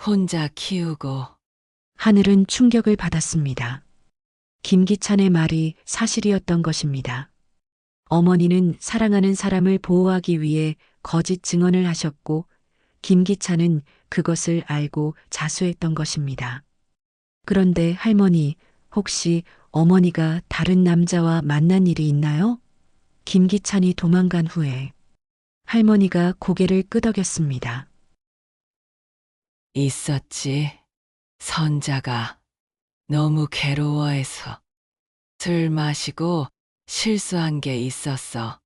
혼자 키우고. 하늘은 충격을 받았습니다. 김기찬의 말이 사실이었던 것입니다. 어머니는 사랑하는 사람을 보호하기 위해 거짓 증언을 하셨고 김기찬은 그것을 알고 자수했던 것입니다. 그런데 할머니, 혹시 어머니가 다른 남자와 만난 일이 있나요? 김기찬이 도망간 후에 할머니가 고개를 끄덕였습니다. 있었지. 선자가 너무 괴로워해서 술 마시고 실수한 게 있었어.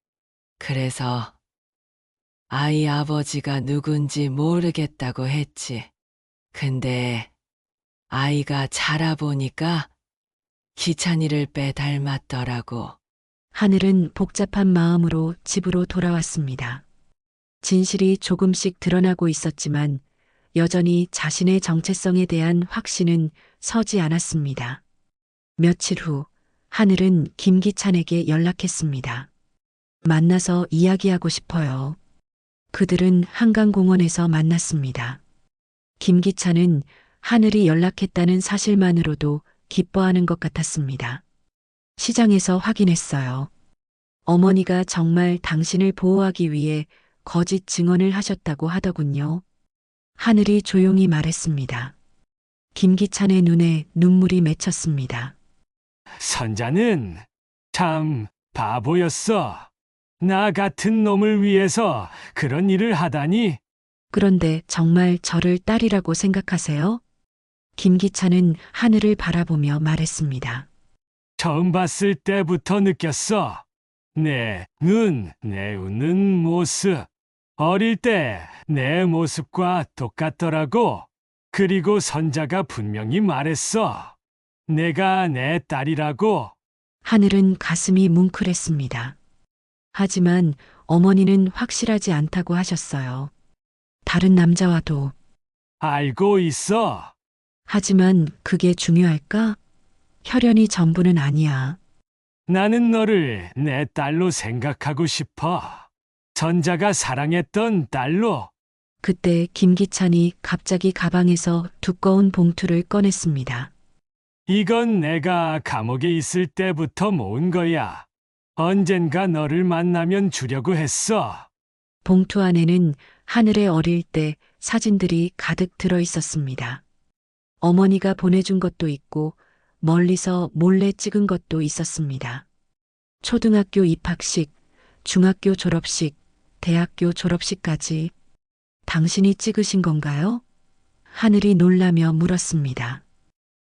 그래서 아이 아버지가 누군지 모르겠다고 했지. 근데 아이가 자라보니까 기찬이를 빼닮았더라고. 하늘은 복잡한 마음으로 집으로 돌아왔습니다. 진실이 조금씩 드러나고 있었지만 여전히 자신의 정체성에 대한 확신은 서지 않았습니다. 며칠 후 하늘은 김기찬에게 연락했습니다. 만나서 이야기하고 싶어요. 그들은 한강공원에서 만났습니다. 김기찬은 하늘이 연락했다는 사실만으로도 기뻐하는 것 같았습니다. 시장에서 확인했어요. 어머니가 정말 당신을 보호하기 위해 거짓 증언을 하셨다고 하더군요. 하늘이 조용히 말했습니다. 김기찬의 눈에 눈물이 맺혔습니다. 선자는 참 바보였어. 나 같은 놈을 위해서 그런 일을 하다니. 그런데 정말 저를 딸이라고 생각하세요? 김기찬은 하늘을 바라보며 말했습니다. 처음 봤을 때부터 느꼈어. 내 눈, 내 웃는 모습. 어릴 때 내 모습과 똑같더라고. 그리고 선자가 분명히 말했어. 내가 내 딸이라고. 하늘은 가슴이 뭉클했습니다. 하지만 어머니는 확실하지 않다고 하셨어요. 다른 남자와도. 알고 있어. 하지만 그게 중요할까? 혈연이 전부는 아니야. 나는 너를 내 딸로 생각하고 싶어. 선자가 사랑했던 딸로. 그때 김기찬이 갑자기 가방에서 두꺼운 봉투를 꺼냈습니다. 이건 내가 감옥에 있을 때부터 모은 거야. 언젠가 너를 만나면 주려고 했어. 봉투 안에는 하늘의 어릴 때 사진들이 가득 들어 있었습니다. 어머니가 보내준 것도 있고 멀리서 몰래 찍은 것도 있었습니다. 초등학교 입학식, 중학교 졸업식, 대학교 졸업식까지. 당신이 찍으신 건가요? 하늘이 놀라며 물었습니다.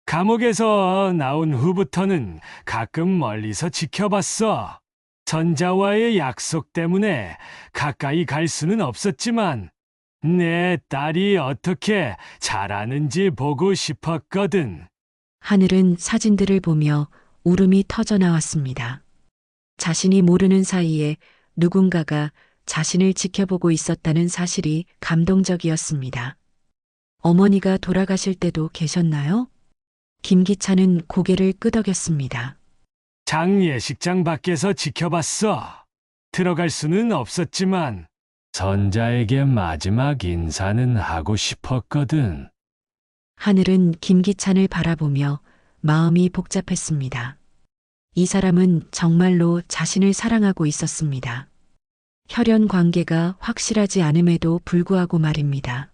감옥에서 나온 후부터는 가끔 멀리서 지켜봤어. 전자와의 약속 때문에 가까이 갈 수는 없었지만 내 딸이 어떻게 자라는지 보고 싶었거든. 하늘은 사진들을 보며 울음이 터져 나왔습니다. 자신이 모르는 사이에 누군가가 자신을 지켜보고 있었다는 사실이 감동적이었습니다. 어머니가 돌아가실 때도 계셨나요? 김기찬은 고개를 끄덕였습니다. 장례식장 밖에서 지켜봤어. 들어갈 수는 없었지만 선자에게 마지막 인사는 하고 싶었거든. 하늘은 김기찬을 바라보며 마음이 복잡했습니다. 이 사람은 정말로 자신을 사랑하고 있었습니다. 혈연 관계가 확실하지 않음에도 불구하고 말입니다.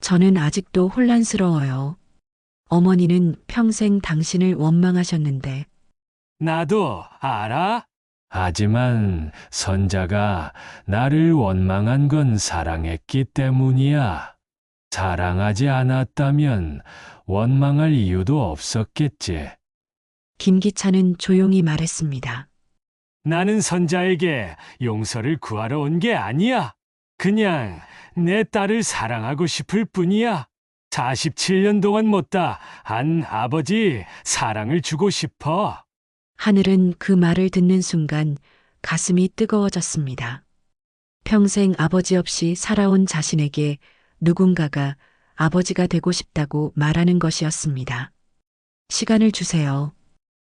저는 아직도 혼란스러워요. 어머니는 평생 당신을 원망하셨는데. 나도 알아? 하지만 선자가 나를 원망한 건 사랑했기 때문이야. 사랑하지 않았다면 원망할 이유도 없었겠지. 김기찬은 조용히 말했습니다. 나는 선자에게 용서를 구하러 온 게 아니야. 그냥 내 딸을 사랑하고 싶을 뿐이야. 47년 동안 못다 한 아버지 사랑을 주고 싶어. 하늘은 그 말을 듣는 순간 가슴이 뜨거워졌습니다. 평생 아버지 없이 살아온 자신에게 누군가가 아버지가 되고 싶다고 말하는 것이었습니다. 시간을 주세요.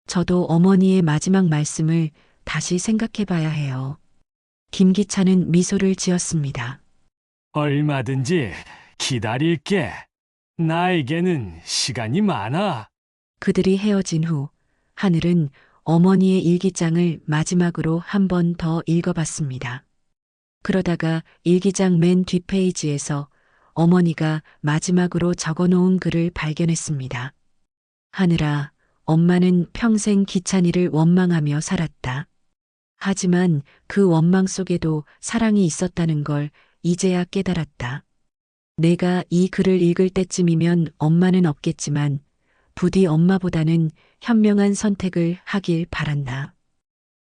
저도 어머니의 마지막 말씀을 다시 생각해 봐야 해요. 김기찬은 미소를 지었습니다. 얼마든지 기다릴게. 나에게는 시간이 많아. 그들이 헤어진 후 하늘은 어머니의 일기장을 마지막으로 한 번 더 읽어봤습니다. 그러다가 일기장 맨 뒷페이지에서 어머니가 마지막으로 적어놓은 글을 발견했습니다. 하늘아, 엄마는 평생 기찬이를 원망하며 살았다. 하지만 그 원망 속에도 사랑이 있었다는 걸 이제야 깨달았다. 내가 이 글을 읽을 때쯤이면 엄마는 없겠지만 부디 엄마보다는 현명한 선택을 하길 바란다.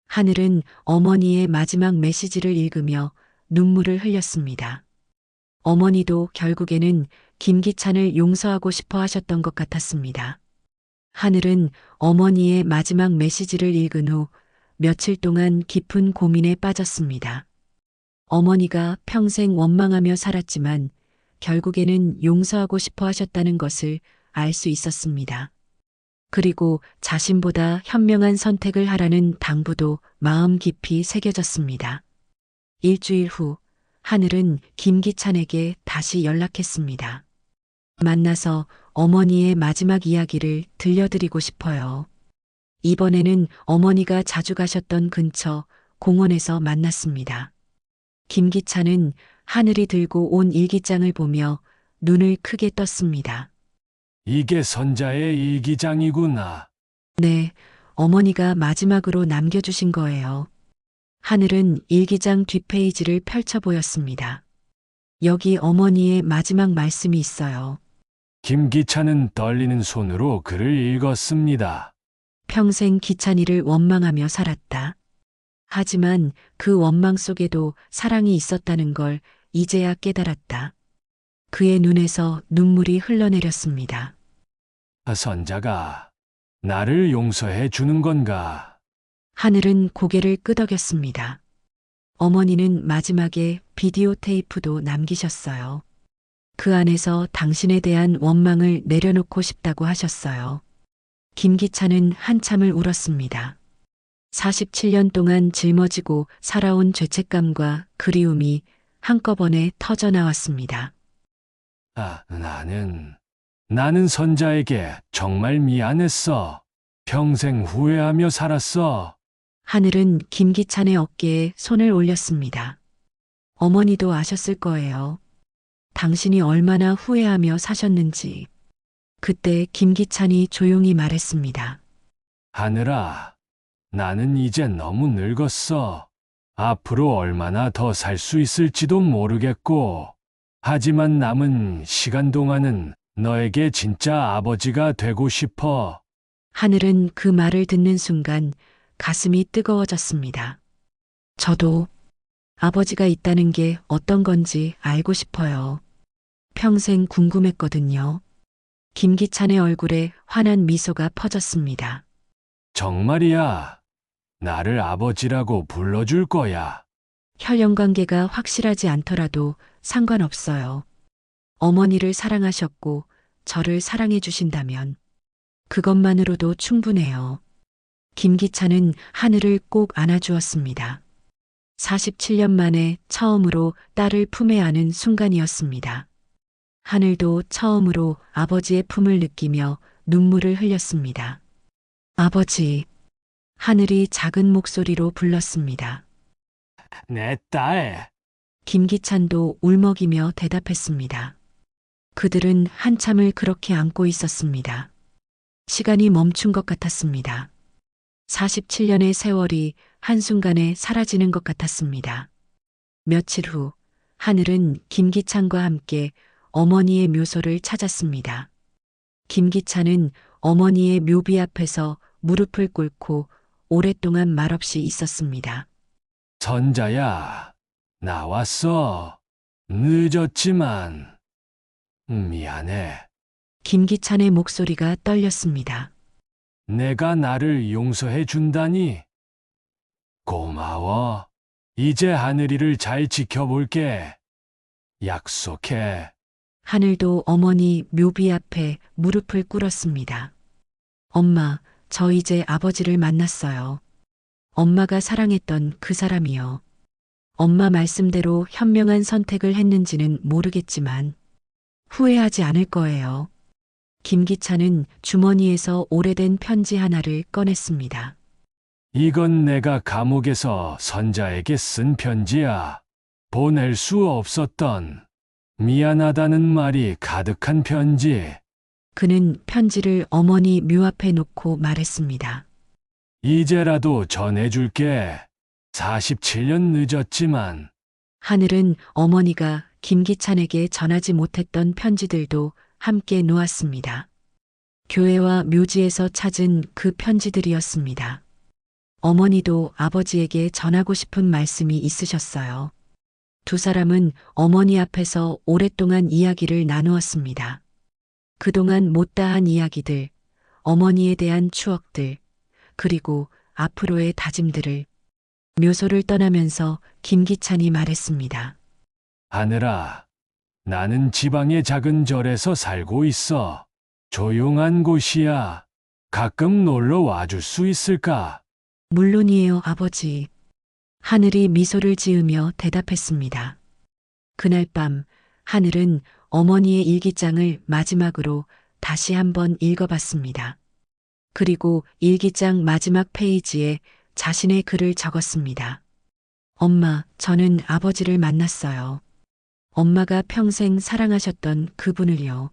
하늘은 어머니의 마지막 메시지를 읽으며 눈물을 흘렸습니다. 어머니도 결국에는 김기찬을 용서하고 싶어 하셨던 것 같았습니다. 하늘은 어머니의 마지막 메시지를 읽은 후 며칠 동안 깊은 고민에 빠졌습니다. 어머니가 평생 원망하며 살았지만 결국에는 용서하고 싶어 하셨다는 것을 알 수 있었습니다. 그리고 자신보다 현명한 선택을 하라는 당부도 마음 깊이 새겨졌습니다. 일주일 후 하늘은 김기찬에게 다시 연락했습니다. 만나서 어머니의 마지막 이야기를 들려드리고 싶어요. 이번에는 어머니가 자주 가셨던 근처 공원에서 만났습니다. 김기찬은 하늘이 들고 온 일기장을 보며 눈을 크게 떴습니다. 이게 선자의 일기장이구나. 네, 어머니가 마지막으로 남겨주신 거예요. 하늘은 일기장 뒷페이지를 펼쳐 보였습니다. 여기 어머니의 마지막 말씀이 있어요. 김기찬은 떨리는 손으로 글을 읽었습니다. 평생 기찬이를 원망하며 살았다. 하지만 그 원망 속에도 사랑이 있었다는 걸 이제야 깨달았다. 그의 눈에서 눈물이 흘러내렸습니다. 선자가 나를 용서해 주는 건가? 하늘은 고개를 끄덕였습니다. 어머니는 마지막에 비디오 테이프도 남기셨어요. 그 안에서 당신에 대한 원망을 내려놓고 싶다고 하셨어요. 김기찬은 한참을 울었습니다. 47년 동안 짊어지고 살아온 죄책감과 그리움이 한꺼번에 터져 나왔습니다. 나는 선자에게 정말 미안했어. 평생 후회하며 살았어. 하늘은 김기찬의 어깨에 손을 올렸습니다. 어머니도 아셨을 거예요. 당신이 얼마나 후회하며 사셨는지. 그때 김기찬이 조용히 말했습니다. 하늘아, 나는 이제 너무 늙었어. 앞으로 얼마나 더 살 수 있을지도 모르겠고, 하지만 남은 시간 동안은 너에게 진짜 아버지가 되고 싶어. 하늘은 그 말을 듣는 순간 가슴이 뜨거워졌습니다. 저도 아버지가 있다는 게 어떤 건지 알고 싶어요. 평생 궁금했거든요. 김기찬의 얼굴에 환한 미소가 퍼졌습니다. 정말이야. 나를 아버지라고 불러줄 거야. 혈연 관계가 확실하지 않더라도 상관없어요. 어머니를 사랑하셨고 저를 사랑해 주신다면 그것만으로도 충분해요. 김기찬은 하늘을 꼭 안아주었습니다. 47년 만에 처음으로 딸을 품에 안은 순간이었습니다. 하늘도 처음으로 아버지의 품을 느끼며 눈물을 흘렸습니다. 아버지, 하늘이 작은 목소리로 불렀습니다. 내 딸. 김기찬도 울먹이며 대답했습니다. 그들은 한참을 그렇게 안고 있었습니다. 시간이 멈춘 것 같았습니다. 47년의 세월이 한순간에 사라지는 것 같았습니다. 며칠 후, 하늘은 김기찬과 함께 어머니의 묘소를 찾았습니다. 김기찬은 어머니의 묘비 앞에서 무릎을 꿇고 오랫동안 말없이 있었습니다. 선자야, 나왔어. 늦었지만. 미안해. 김기찬의 목소리가 떨렸습니다. 내가 나를 용서해 준다니. 고마워. 이제 하늘이를 잘 지켜볼게. 약속해. 하늘도 어머니 묘비 앞에 무릎을 꿇었습니다. 엄마, 저 이제 아버지를 만났어요. 엄마가 사랑했던 그 사람이요. 엄마 말씀대로 현명한 선택을 했는지는 모르겠지만 후회하지 않을 거예요. 김기찬은 주머니에서 오래된 편지 하나를 꺼냈습니다. 이건 내가 감옥에서 선자에게 쓴 편지야. 보낼 수 없었던 미안하다는 말이 가득한 편지. 그는 편지를 어머니 묘 앞에 놓고 말했습니다. 이제라도 전해줄게. 47년 늦었지만. 하늘은 어머니가 김기찬에게 전하지 못했던 편지들도 함께 놓았습니다. 교회와 묘지에서 찾은 그 편지들이었습니다. 어머니도 아버지에게 전하고 싶은 말씀이 있으셨어요. 두 사람은 어머니 앞에서 오랫동안 이야기를 나누었습니다. 그동안 못다한 이야기들, 어머니에 대한 추억들, 그리고 앞으로의 다짐들을 묘소를 떠나면서 김기찬이 말했습니다. 하늘아, 나는 지방의 작은 절에서 살고 있어. 조용한 곳이야. 가끔 놀러 와줄 수 있을까? 물론이에요, 아버지. 하늘이 미소를 지으며 대답했습니다. 그날 밤 하늘은 어머니의 일기장을 마지막으로 다시 한번 읽어봤습니다. 그리고 일기장 마지막 페이지에 자신의 글을 적었습니다. 엄마, 저는 아버지를 만났어요. 엄마가 평생 사랑하셨던 그분을요.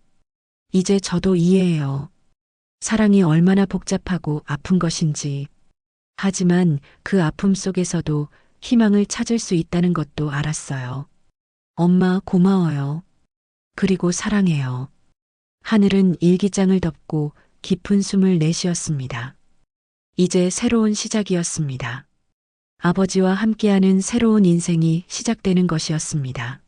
이제 저도 이해해요. 사랑이 얼마나 복잡하고 아픈 것인지. 하지만 그 아픔 속에서도 희망을 찾을 수 있다는 것도 알았어요. 엄마, 고마워요. 그리고 사랑해요. 하늘은 일기장을 덮고 깊은 숨을 내쉬었습니다. 이제 새로운 시작이었습니다. 아버지와 함께하는 새로운 인생이 시작되는 것이었습니다.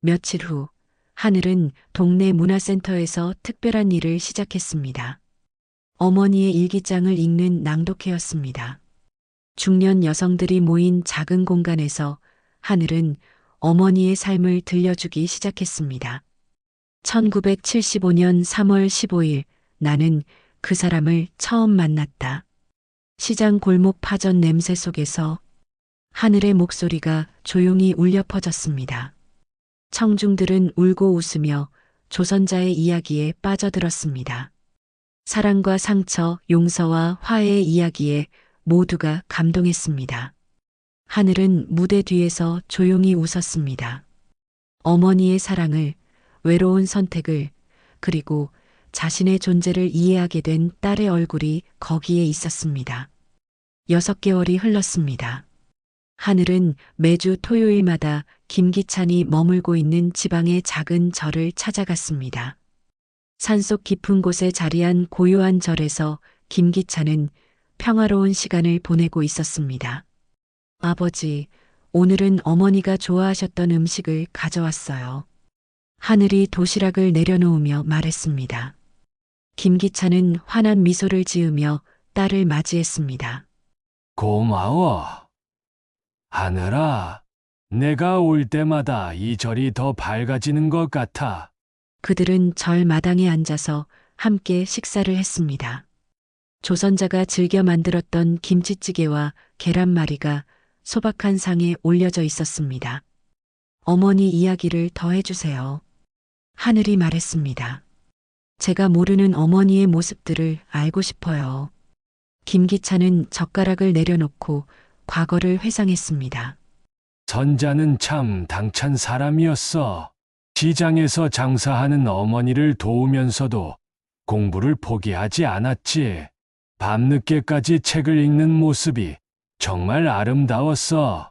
며칠 후, 하늘은 동네 문화센터에서 특별한 일을 시작했습니다. 어머니의 일기장을 읽는 낭독회였습니다. 중년 여성들이 모인 작은 공간에서 하늘은 어머니의 삶을 들려주기 시작했습니다. 1975년 3월 15일, 나는 그 사람을 처음 만났다. 시장 골목 파전 냄새 속에서 하늘의 목소리가 조용히 울려 퍼졌습니다. 청중들은 울고 웃으며 조선자의 이야기에 빠져들었습니다. 사랑과 상처, 용서와 화해의 이야기에 모두가 감동했습니다. 하늘은 무대 뒤에서 조용히 웃었습니다. 어머니의 사랑을, 외로운 선택을, 그리고 자신의 존재를 이해하게 된 딸의 얼굴이 거기에 있었습니다. 6개월이 흘렀습니다. 하늘은 매주 토요일마다 김기찬이 머물고 있는 지방의 작은 절을 찾아갔습니다. 산속 깊은 곳에 자리한 고요한 절에서 김기찬은 평화로운 시간을 보내고 있었습니다. 아버지, 오늘은 어머니가 좋아하셨던 음식을 가져왔어요. 하늘이 도시락을 내려놓으며 말했습니다. 김기찬은 환한 미소를 지으며 딸을 맞이했습니다. 고마워. 하늘아, 내가 올 때마다 이 절이 더 밝아지는 것 같아. 그들은 절 마당에 앉아서 함께 식사를 했습니다. 조선자가 즐겨 만들었던 김치찌개와 계란말이가 소박한 상에 올려져 있었습니다. 어머니 이야기를 더 해주세요. 하늘이 말했습니다. 제가 모르는 어머니의 모습들을 알고 싶어요. 김기찬은 젓가락을 내려놓고 과거를 회상했습니다. 선자는 참 당찬 사람이었어. 시장에서 장사하는 어머니를 도우면서도 공부를 포기하지 않았지. 밤늦게까지 책을 읽는 모습이 정말 아름다웠어.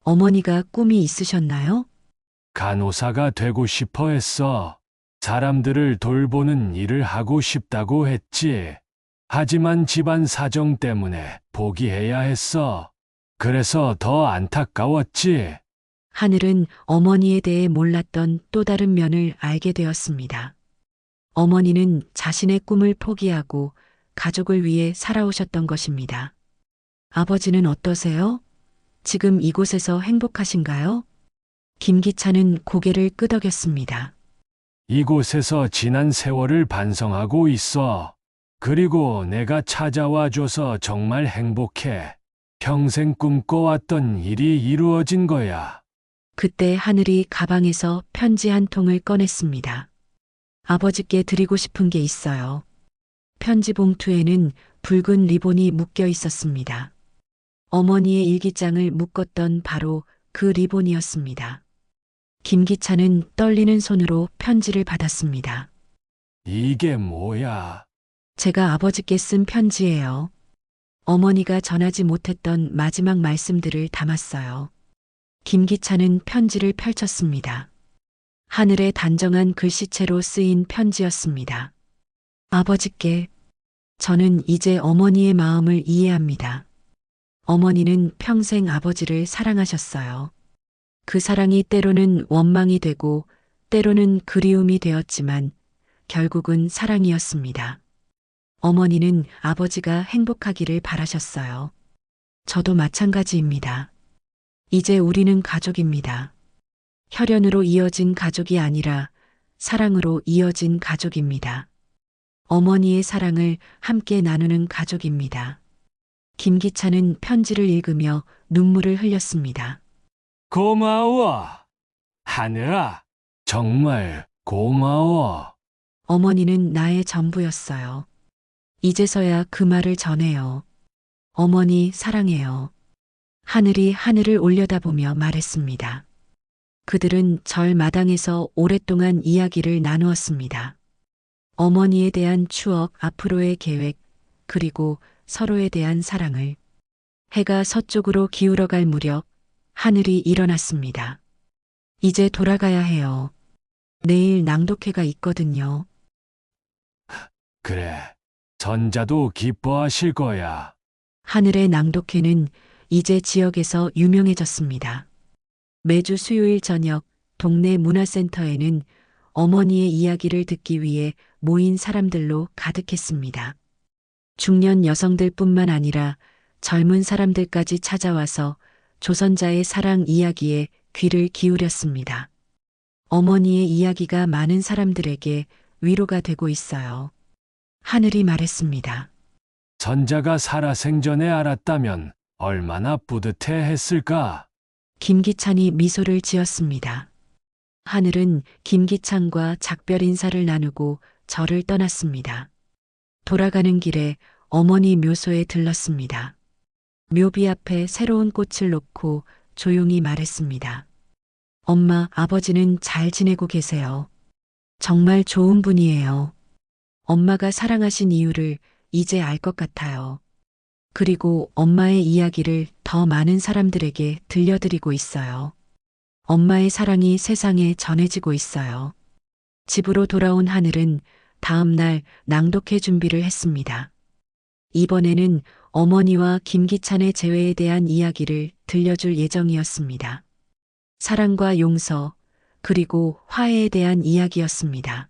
어머니가 꿈이 있으셨나요? 간호사가 되고 싶어 했어. 사람들을 돌보는 일을 하고 싶다고 했지. 하지만 집안 사정 때문에 포기해야 했어. 그래서 더 안타까웠지. 하늘은 어머니에 대해 몰랐던 또 다른 면을 알게 되었습니다. 어머니는 자신의 꿈을 포기하고 가족을 위해 살아오셨던 것입니다. 아버지는 어떠세요? 지금 이곳에서 행복하신가요? 김기찬은 고개를 끄덕였습니다. 이곳에서 지난 세월을 반성하고 있어. 그리고 내가 찾아와 줘서 정말 행복해. 평생 꿈꿔왔던 일이 이루어진 거야. 그때 하늘이 가방에서 편지 한 통을 꺼냈습니다. 아버지께 드리고 싶은 게 있어요. 편지 봉투에는 붉은 리본이 묶여 있었습니다. 어머니의 일기장을 묶었던 바로 그 리본이었습니다. 김기찬은 떨리는 손으로 편지를 받았습니다. 이게 뭐야? 제가 아버지께 쓴 편지예요. 어머니가 전하지 못했던 마지막 말씀들을 담았어요. 김기찬은 편지를 펼쳤습니다. 하늘의 단정한 글씨체로 쓰인 편지였습니다. 아버지께, 저는 이제 어머니의 마음을 이해합니다. 어머니는 평생 아버지를 사랑하셨어요. 그 사랑이 때로는 원망이 되고 때로는 그리움이 되었지만 결국은 사랑이었습니다. 어머니는 아버지가 행복하기를 바라셨어요. 저도 마찬가지입니다. 이제 우리는 가족입니다. 혈연으로 이어진 가족이 아니라 사랑으로 이어진 가족입니다. 어머니의 사랑을 함께 나누는 가족입니다. 김기찬은 편지를 읽으며 눈물을 흘렸습니다. 고마워. 하늘아, 정말 고마워. 어머니는 나의 전부였어요. 이제서야 그 말을 전해요. 어머니 사랑해요. 하늘이 하늘을 올려다보며 말했습니다. 그들은 절 마당에서 오랫동안 이야기를 나누었습니다. 어머니에 대한 추억, 앞으로의 계획, 그리고 서로에 대한 사랑을. 해가 서쪽으로 기울어갈 무렵 하늘이 일어났습니다. 이제 돌아가야 해요. 내일 낭독회가 있거든요. 그래, 전자도 기뻐하실 거야. 하늘의 낭독회는 이제 지역에서 유명해졌습니다. 매주 수요일 저녁 동네 문화센터에는 어머니의 이야기를 듣기 위해 모인 사람들로 가득했습니다. 중년 여성들뿐만 아니라 젊은 사람들까지 찾아와서 조선자의 사랑 이야기에 귀를 기울였습니다. 어머니의 이야기가 많은 사람들에게 위로가 되고 있어요. 하늘이 말했습니다. 전자가 살아생전에 알았다면 얼마나 뿌듯해 했을까? 김기찬이 미소를 지었습니다. 하늘은 김기찬과 작별 인사를 나누고 절을 떠났습니다. 돌아가는 길에 어머니 묘소에 들렀습니다. 묘비 앞에 새로운 꽃을 놓고 조용히 말했습니다. 엄마, 아버지는 잘 지내고 계세요. 정말 좋은 분이에요. 엄마가 사랑하신 이유를 이제 알 것 같아요. 그리고 엄마의 이야기를 더 많은 사람들에게 들려드리고 있어요. 엄마의 사랑이 세상에 전해지고 있어요. 집으로 돌아온 하늘은 다음 날 낭독회 준비를 했습니다. 이번에는 어머니와 김기찬의 재회에 대한 이야기를 들려줄 예정이었습니다. 사랑과 용서, 그리고 화해에 대한 이야기였습니다.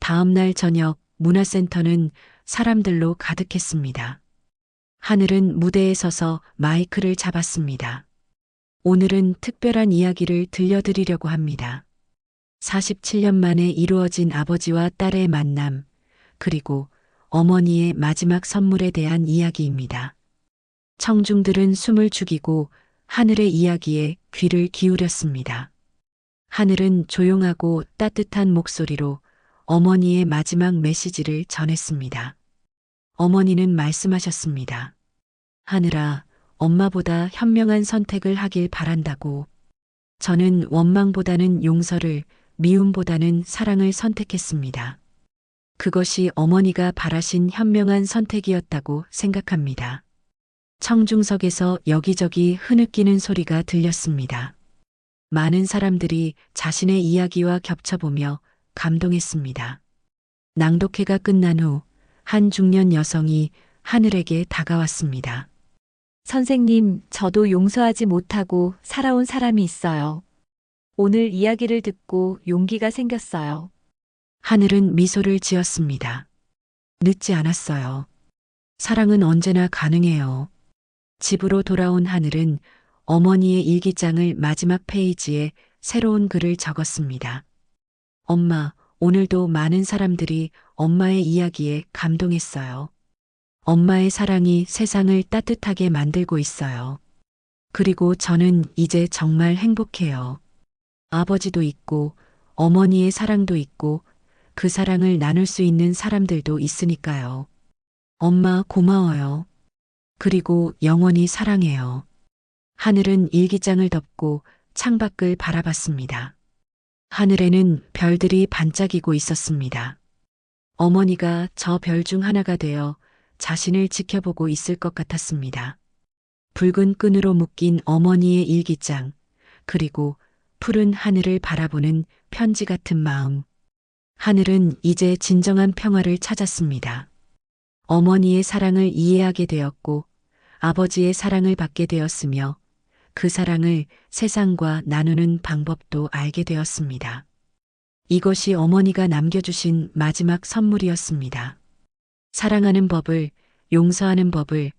다음 날 저녁 문화센터는 사람들로 가득했습니다. 하늘은 무대에 서서 마이크를 잡았습니다. 오늘은 특별한 이야기를 들려드리려고 합니다. 47년 만에 이루어진 아버지와 딸의 만남, 그리고 어머니의 마지막 선물에 대한 이야기입니다. 청중들은 숨을 죽이고 하늘의 이야기에 귀를 기울였습니다. 하늘은 조용하고 따뜻한 목소리로 어머니의 마지막 메시지를 전했습니다. 어머니는 말씀하셨습니다. 하늘아, 엄마보다 현명한 선택을 하길 바란다고. 저는 원망보다는 용서를, 미움보다는 사랑을 선택했습니다. 그것이 어머니가 바라신 현명한 선택이었다고 생각합니다. 청중석에서 여기저기 흐느끼는 소리가 들렸습니다. 많은 사람들이 자신의 이야기와 겹쳐보며 감동했습니다. 낭독회가 끝난 후 한 중년 여성이 하늘에게 다가왔습니다. 선생님, 저도 용서하지 못하고 살아온 사람이 있어요. 오늘 이야기를 듣고 용기가 생겼어요. 하늘은 미소를 지었습니다. 늦지 않았어요. 사랑은 언제나 가능해요. 집으로 돌아온 하늘은 어머니의 일기장을 마지막 페이지에 새로운 글을 적었습니다. 엄마, 오늘도 많은 사람들이 엄마의 이야기에 감동했어요. 엄마의 사랑이 세상을 따뜻하게 만들고 있어요. 그리고 저는 이제 정말 행복해요. 아버지도 있고 어머니의 사랑도 있고 그 사랑을 나눌 수 있는 사람들도 있으니까요. 엄마 고마워요. 그리고 영원히 사랑해요. 하늘은 일기장을 덮고 창밖을 바라봤습니다. 하늘에는 별들이 반짝이고 있었습니다. 어머니가 저 별 중 하나가 되어 자신을 지켜보고 있을 것 같았습니다. 붉은 끈으로 묶인 어머니의 일기장, 그리고 푸른 하늘을 바라보는 편지 같은 마음. 하늘은 이제 진정한 평화를 찾았습니다. 어머니의 사랑을 이해하게 되었고 아버지의 사랑을 받게 되었으며 그 사랑을 세상과 나누는 방법도 알게 되었습니다. 이것이 어머니가 남겨주신 마지막 선물이었습니다. 사랑하는 법을, 용서하는 법을,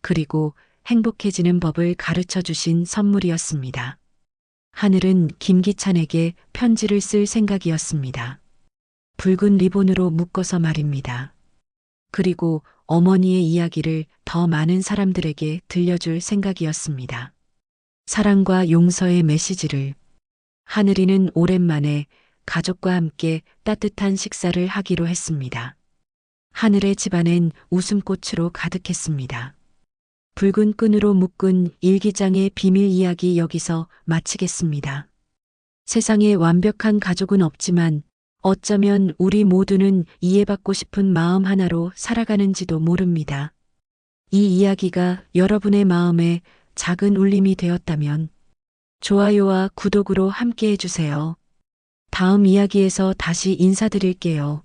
그리고 행복해지는 법을 가르쳐 주신 선물이었습니다. 하늘은 김기찬에게 편지를 쓸 생각이었습니다. 붉은 리본으로 묶어서 말입니다. 그리고 어머니의 이야기를 더 많은 사람들에게 들려줄 생각이었습니다. 사랑과 용서의 메시지를. 하늘이는 오랜만에 가족과 함께 따뜻한 식사를 하기로 했습니다. 하늘의 집안엔 웃음꽃으로 가득했습니다. 붉은 끈으로 묶은 일기장의 비밀 이야기 여기서 마치겠습니다. 세상에 완벽한 가족은 없지만 어쩌면 우리 모두는 이해받고 싶은 마음 하나로 살아가는지도 모릅니다. 이 이야기가 여러분의 마음에 작은 울림이 되었다면 좋아요와 구독으로 함께 해주세요. 다음 이야기에서 다시 인사드릴게요.